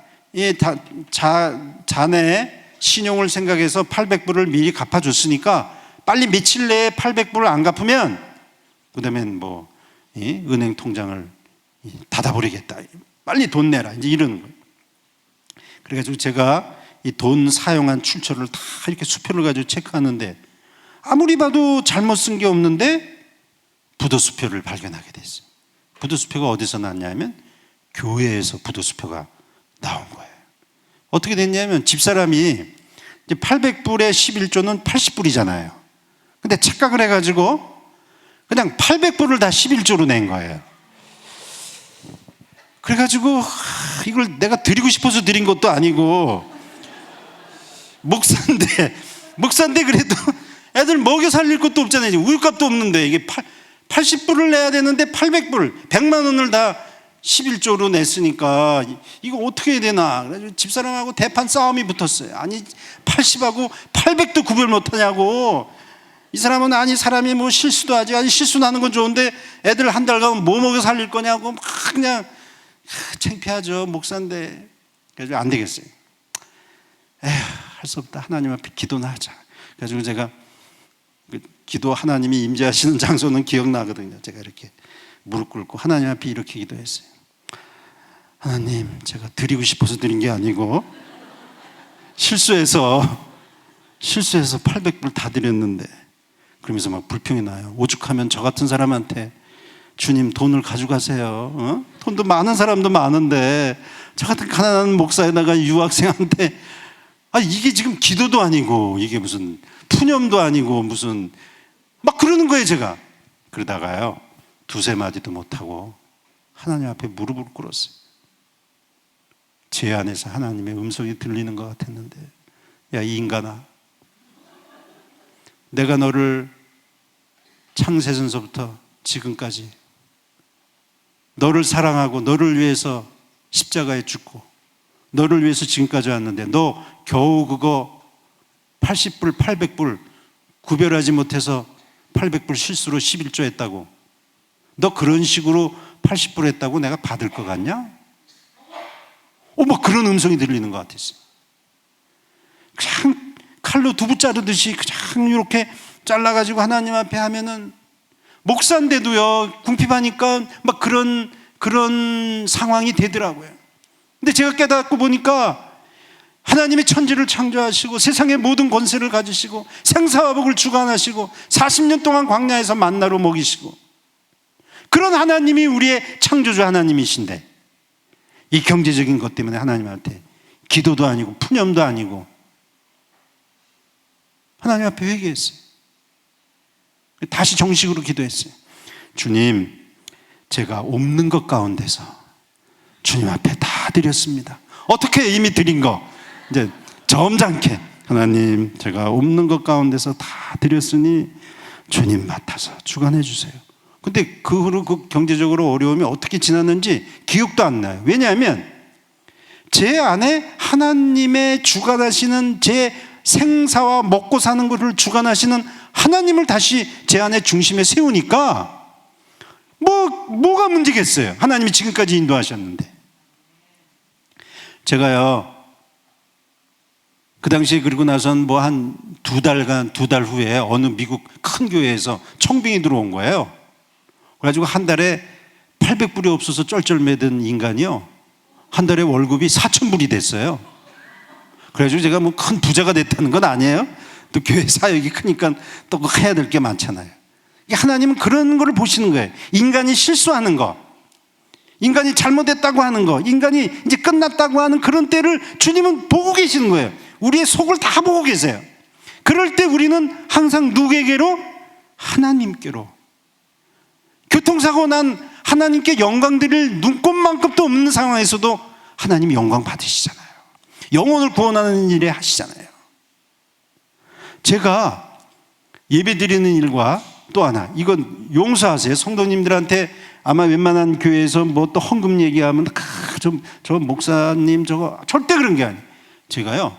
자네 신용을 생각해서 800불을 미리 갚아줬으니까 빨리 며칠 내에 800불을 안 갚으면 그다음엔 은행 통장을 닫아버리겠다. 빨리 돈 내라. 이제 이러는 거예요. 그래가지고 제가 이 돈 사용한 출처를 다 이렇게 수표를 가지고 체크하는데 아무리 봐도 잘못 쓴 게 없는데 부도수표를 발견하게 됐어요. 부도수표가 어디서 났냐면 교회에서 부도수표가 나온 거예요. 어떻게 됐냐면 집사람이 이제 800불에 11조는 80불이잖아요. 근데 착각을 해가지고 그냥 800불을 다 11조로 낸 거예요. 그래가지고 이걸 내가 드리고 싶어서 드린 것도 아니고 목사인데 그래도 애들 먹여 살릴 것도 없잖아요. 우유값도 없는데 이게 80불을 내야 되는데 800불 100만 원을 다 11조로 냈으니까 이거 어떻게 해야 되나. 그래서 집사람하고 대판 싸움이 붙었어요. 아니 80하고 800도 구별 못하냐고. 이 사람은 아니 사람이 뭐 실수도 하지. 아니 실수 나는 건 좋은데 애들 한 달 가면 뭐 먹여 살릴 거냐고 막 그냥 창피하죠. 목사인데. 그래서 안 되겠어요. 에휴 할 수 없다. 하나님 앞에 기도나 하자. 그래서 제가 기도 하나님이 임재하시는 장소는 기억나거든요. 제가 이렇게 무릎 꿇고 하나님 앞에 이렇게 기도했어요. 하나님 제가 드리고 싶어서 드린 게 아니고 실수해서 800불 다 드렸는데 그러면서 막 불평이 나요. 오죽하면 저 같은 사람한테 주님 돈을 가져가세요. 돈도 많은 사람도 많은데 저 같은 가난한 목사에다가 유학생한테 이게 지금 기도도 아니고 이게 무슨 푸념도 아니고 무슨 막 그러는 거예요. 제가 그러다가요 두세 마디도 못하고 하나님 앞에 무릎을 꿇었어요. 제 안에서 하나님의 음성이 들리는 것 같았는데 야 이 인간아 내가 너를 창세전서부터 지금까지 너를 사랑하고 너를 위해서 십자가에 죽고 너를 위해서 지금까지 왔는데 너 겨우 그거 80불 800불 구별하지 못해서 800불 실수로 11조 했다고 너 그런 식으로 80불 했다고 내가 받을 것 같냐? 뭐 그런 음성이 들리는 것 같았어요. 그냥 칼로 두부 자르듯이 그냥 이렇게 잘라가지고 하나님 앞에 하면은 목사인데도요 궁핍하니까 막 그런 상황이 되더라고요. 근데 제가 깨닫고 보니까 하나님이 천지를 창조하시고 세상의 모든 권세를 가지시고 생사와 복을 주관하시고 40년 동안 광야에서 만나로 먹이시고 그런 하나님이 우리의 창조주 하나님이신데 이 경제적인 것 때문에 하나님한테 기도도 아니고 푸념도 아니고 하나님 앞에 회개했어요. 다시 정식으로 기도했어요. 주님 제가 없는 것 가운데서 주님 앞에 다 드렸습니다. 어떻게 이미 드린 거 이제 점잖게 하나님 제가 없는 것 가운데서 다 드렸으니 주님 맡아서 주관해 주세요. 근데 그 후로 그 경제적으로 어려움이 어떻게 지났는지 기억도 안 나요. 왜냐하면 제 안에 하나님의 주관하시는 제 생사와 먹고 사는 것을 주관하시는 하나님을 다시 제 안에 중심에 세우니까 뭐가 문제겠어요. 하나님이 지금까지 인도하셨는데. 제가요 그 당시에 그리고 나선 뭐 한 두 달 후에 어느 미국 큰 교회에서 청빙이 들어온 거예요. 그래가지고 한 달에 800불이 없어서 쩔쩔매던 인간이요 한 달에 월급이 4,000불이 됐어요. 그래가지고 제가 뭐 큰 부자가 됐다는 건 아니에요. 또 교회 사역이 크니까 또 해야 될 게 많잖아요. 하나님은 그런 거를 보시는 거예요. 인간이 실수하는 거, 인간이 잘못했다고 하는 거, 인간이 이제 끝났다고 하는 그런 때를 주님은 보고 계시는 거예요. 우리의 속을 다 보고 계세요. 그럴 때 우리는 항상 누구에게로? 하나님께로. 교통사고 난 하나님께 영광 드릴 눈꼽만큼도 없는 상황에서도 하나님이 영광 받으시잖아요. 영혼을 구원하는 일에 하시잖아요. 제가 예배 드리는 일과 또 하나, 이건 용서하세요. 성도님들한테 아마 웬만한 교회에서 뭐 또 헌금 얘기하면 저 목사님 저거 절대 그런 게 아니에요. 제가요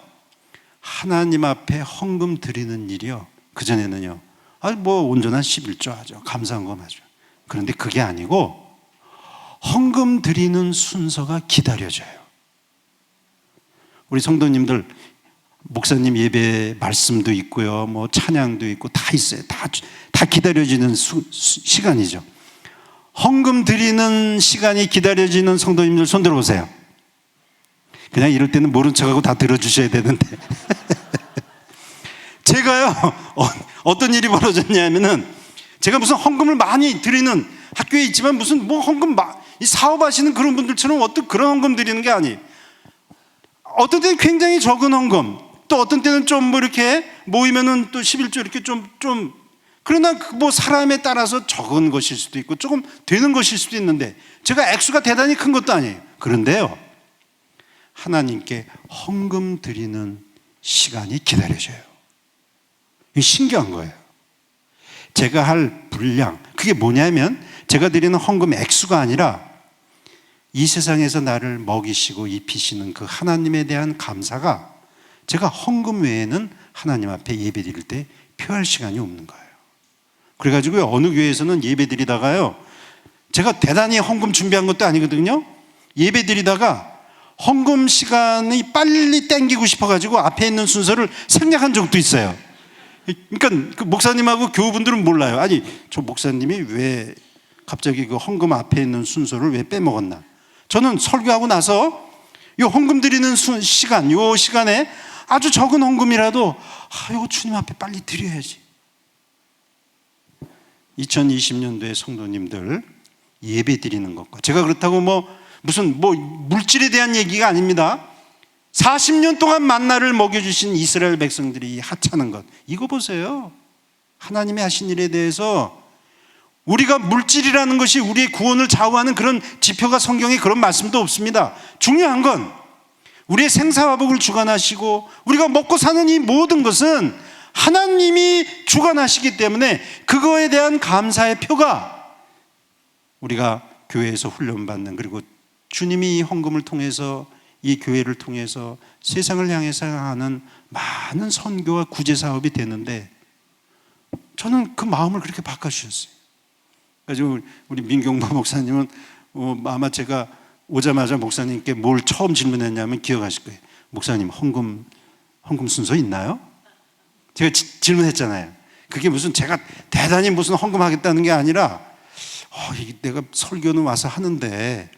하나님 앞에 헌금 드리는 일이요 그전에는요 뭐 온전한 11조 하죠. 감사한 거 하죠. 그런데 그게 아니고 헌금 드리는 순서가 기다려져요. 우리 성도님들 목사님 예배 말씀도 있고요 뭐 찬양도 있고 다 있어요. 다 기다려지는 시간이죠. 헌금 드리는 시간이 기다려지는 성도님들 손 들어보세요. 그냥 이럴 때는 모른 척하고 다 들어주셔야 되는데 제가요 어떤 일이 벌어졌냐면은 제가 무슨 헌금을 많이 드리는 학교에 있지만 무슨 뭐 헌금 이 사업하시는 그런 분들처럼 어떤 그런 헌금 드리는 게 아니에요. 어떤 때는 굉장히 적은 헌금, 또 어떤 때는 좀 뭐 이렇게 모이면은 또 11조 이렇게 좀 그러나 뭐 사람에 따라서 적은 것일 수도 있고 조금 되는 것일 수도 있는데 제가 액수가 대단히 큰 것도 아니에요. 그런데요, 하나님께 헌금 드리는 시간이 기다려져요. 이게 신기한 거예요. 제가 할 분량, 그게 뭐냐면 제가 드리는 헌금 액수가 아니라 이 세상에서 나를 먹이시고 입히시는 그 하나님에 대한 감사가 제가 헌금 외에는 하나님 앞에 예배 드릴 때 표할 시간이 없는 거예요. 그래가지고 어느 교회에서는 예배 드리다가요, 제가 대단히 헌금 준비한 것도 아니거든요. 예배 드리다가 헌금 시간이 빨리 땡기고 싶어가지고 앞에 있는 순서를 생략한 적도 있어요. 그러니까 그 목사님하고 교우분들은 몰라요. 아니, 저 목사님이 왜 갑자기 그 헌금 앞에 있는 순서를 왜 빼먹었나. 저는 설교하고 나서 이 헌금 드리는 시간, 이 시간에 아주 적은 헌금이라도 이거 주님 앞에 빨리 드려야지. 2020년도에 성도님들 예배 드리는 것과, 제가 그렇다고 무슨 물질에 대한 얘기가 아닙니다. 40년 동안 만나를 먹여주신 이스라엘 백성들이 하찮은 것, 이거 보세요. 하나님의 하신 일에 대해서 우리가 물질이라는 것이 우리의 구원을 좌우하는 그런 지표가 성경에 그런 말씀도 없습니다. 중요한 건 우리의 생사화복을 주관하시고 우리가 먹고 사는 이 모든 것은 하나님이 주관하시기 때문에 그거에 대한 감사의 표가 우리가 교회에서 훈련받는, 그리고 주님이 이 헌금을 통해서 이 교회를 통해서 세상을 향해서 하는 많은 선교와 구제 사업이 되는데, 저는 그 마음을 그렇게 바꿔주셨어요. 그래서 우리 민경보 목사님은 아마 제가 오자마자 목사님께 뭘 처음 질문했냐면 기억하실 거예요. 목사님, 헌금 순서 있나요? 제가 질문했잖아요. 그게 무슨 제가 대단히 무슨 헌금하겠다는 게 아니라 내가 설교는 와서 하는데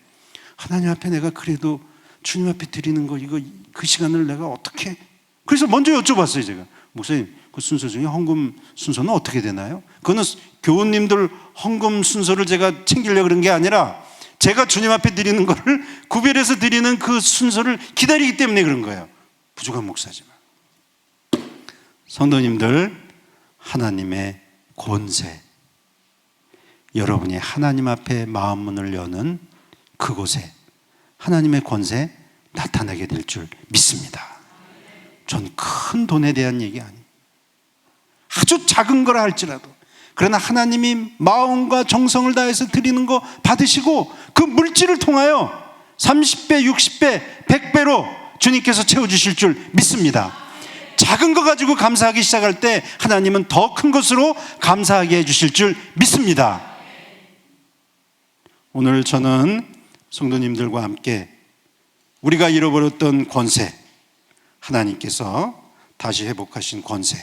하나님 앞에 내가 그래도 주님 앞에 드리는 거, 이거 그 시간을 내가 어떻게, 그래서 먼저 여쭤봤어요. 제가, 목사님, 그 순서 중에 헌금 순서는 어떻게 되나요? 그거는 교우님들 헌금 순서를 제가 챙기려고 그런 게 아니라 제가 주님 앞에 드리는 거를 구별해서 드리는 그 순서를 기다리기 때문에 그런 거예요. 부족한 목사지만. 성도님들, 하나님의 권세, 여러분이 하나님 앞에 마음 문을 여는 그곳에 하나님의 권세 나타나게 될 줄 믿습니다. 전 큰 돈에 대한 얘기 아닙니다. 아주 작은 거라 할지라도, 그러나 하나님이 마음과 정성을 다해서 드리는 거 받으시고 그 물질을 통하여 30배, 60배, 100배로 주님께서 채워주실 줄 믿습니다. 작은 거 가지고 감사하기 시작할 때 하나님은 더 큰 것으로 감사하게 해주실 줄 믿습니다. 오늘 저는 성도님들과 함께 우리가 잃어버렸던 권세, 하나님께서 다시 회복하신 권세,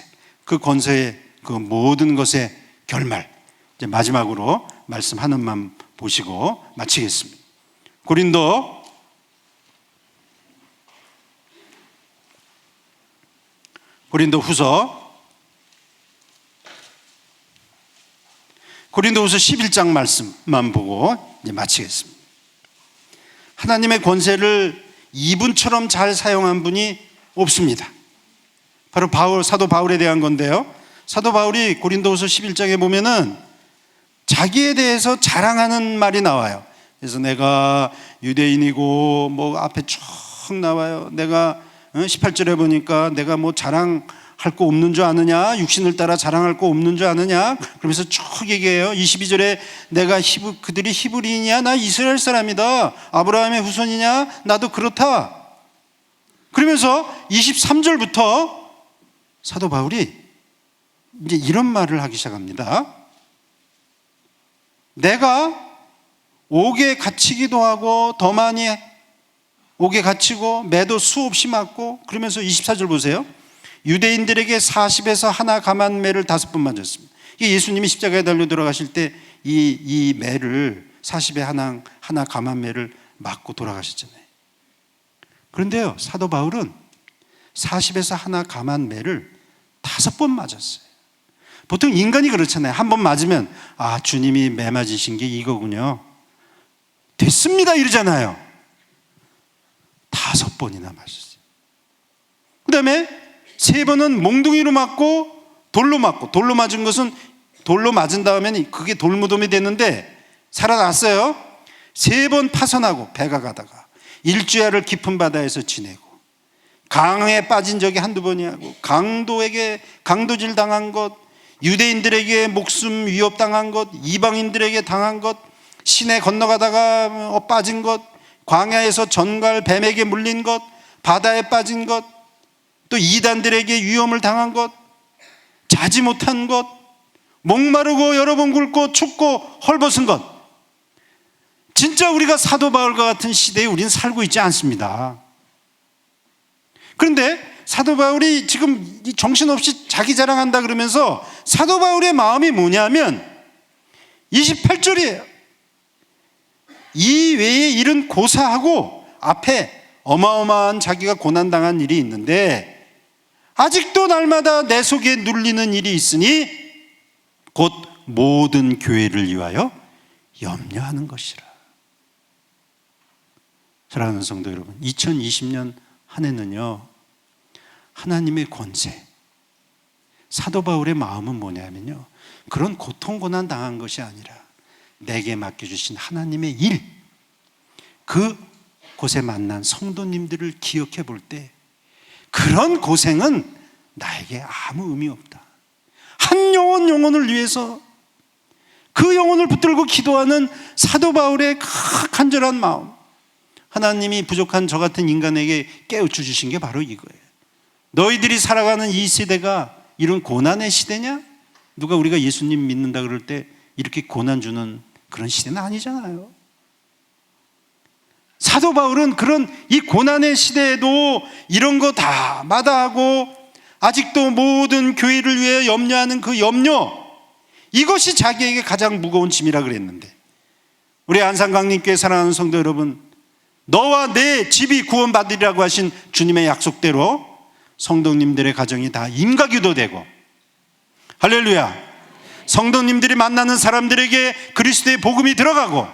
그 권세의 그 모든 것의 결말, 이제 마지막으로 말씀 하나만 보시고 마치겠습니다. 고린도 후서 11장 말씀만 보고 이제 마치겠습니다. 하나님의 권세를 이분처럼 잘 사용한 분이 없습니다. 바로 사도 바울에 대한 건데요. 사도 바울이 고린도후서 11장에 보면은 자기에 대해서 자랑하는 말이 나와요. 그래서 내가 유대인이고 앞에 쭉 나와요. 내가 18절에 보니까 내가 자랑할 거 없는 줄 아느냐, 육신을 따라 자랑할 거 없는 줄 아느냐, 그러면서 쭉 얘기해요. 22절에 내가 그들이 히브리인이야, 나 이스라엘 사람이다, 아브라함의 후손이냐, 나도 그렇다. 그러면서 23절부터 사도 바울이 이제 이런 말을 하기 시작합니다. 내가 옥에 갇히기도 하고 더 많이 옥에 갇히고 매도 수없이 맞고, 그러면서 24절 보세요. 유대인들에게 40에서 하나 감한 매를 5번 맞았습니다. 이게 예수님이 십자가에 달려 들어가실 때 이 매를 40에 하나 감한 매를 맞고 돌아가셨잖아요. 그런데요, 사도 바울은 40에서 하나 감한 매를 5번 맞았어요. 보통 인간이 그렇잖아요. 한 번 맞으면 아, 주님이 매 맞으신 게 이거군요, 됐습니다 이러잖아요. 5번이나 맞았어요. 그 다음에 3번은 몽둥이로 맞고 돌로 맞고, 돌로 맞은 것은 돌로 맞은 다음에는 그게 돌무덤이 됐는데 살아났어요. 3번 파선하고 배가 가다가 일주야를 깊은 바다에서 지내고, 강에 빠진 적이 한두 번이 아니고, 강도에게 강도질 당한 것, 유대인들에게 목숨 위협 당한 것, 이방인들에게 당한 것, 시내 건너가다가 빠진 것, 광야에서 전갈 뱀에게 물린 것, 바다에 빠진 것, 또 이단들에게 위험을 당한 것, 자지 못한 것, 목마르고 여러 번 굶고 춥고 헐벗은 것. 진짜 우리가 사도 바울과 같은 시대에 우리는 살고 있지 않습니다. 그런데 사도 바울이 지금 정신없이 자기 자랑한다 그러면서 사도 바울의 마음이 뭐냐면 28절이에요. 이 외의 일은 고사하고 앞에 어마어마한 자기가 고난당한 일이 있는데 아직도 날마다 내 속에 눌리는 일이 있으니 곧 모든 교회를 위하여 염려하는 것이라. 사랑하는 성도 여러분, 2020년 한 해는요, 하나님의 권세, 사도 바울의 마음은 뭐냐면요, 그런 고통 고난 당한 것이 아니라 내게 맡겨주신 하나님의 일, 그 곳에 만난 성도님들을 기억해 볼 때 그런 고생은 나에게 아무 의미 없다. 한 영혼을 위해서 그 영혼을 붙들고 기도하는 사도 바울의 간절한 마음, 하나님이 부족한 저 같은 인간에게 깨우쳐 주신 게 바로 이거예요. 너희들이 살아가는 이 시대가 이런 고난의 시대냐? 누가 우리가 예수님 믿는다 그럴 때 이렇게 고난 주는 그런 시대는 아니잖아요. 사도 바울은 그런 이 고난의 시대에도 이런 거 다 마다하고 아직도 모든 교회를 위해 염려하는 그 염려, 이것이 자기에게 가장 무거운 짐이라 그랬는데, 우리 안산강림교회 사랑하는 성도 여러분, 너와 내 집이 구원받으리라고 하신 주님의 약속대로 성도님들의 가정이 다 임가기도되고, 할렐루야, 성도님들이 만나는 사람들에게 그리스도의 복음이 들어가고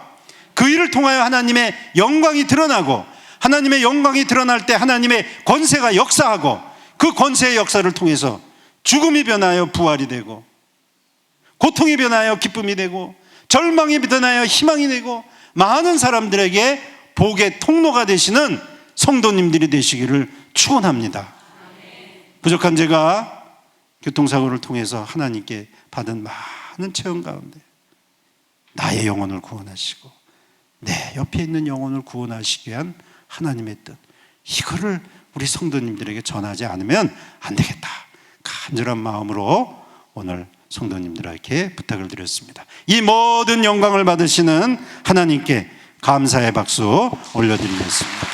그 일을 통하여 하나님의 영광이 드러나고, 하나님의 영광이 드러날 때 하나님의 권세가 역사하고, 그 권세의 역사를 통해서 죽음이 변하여 부활이 되고, 고통이 변하여 기쁨이 되고, 절망이 변하여 희망이 되고, 많은 사람들에게 복의 통로가 되시는 성도님들이 되시기를 축원합니다. 부족한 제가 교통사고를 통해서 하나님께 받은 많은 체험 가운데 나의 영혼을 구원하시고 내 옆에 있는 영혼을 구원하시기 위한 하나님의 뜻, 이거를 우리 성도님들에게 전하지 않으면 안 되겠다, 간절한 마음으로 오늘 성도님들에게 부탁을 드렸습니다. 이 모든 영광을 받으시는 하나님께 감사의 박수 올려드리겠습니다.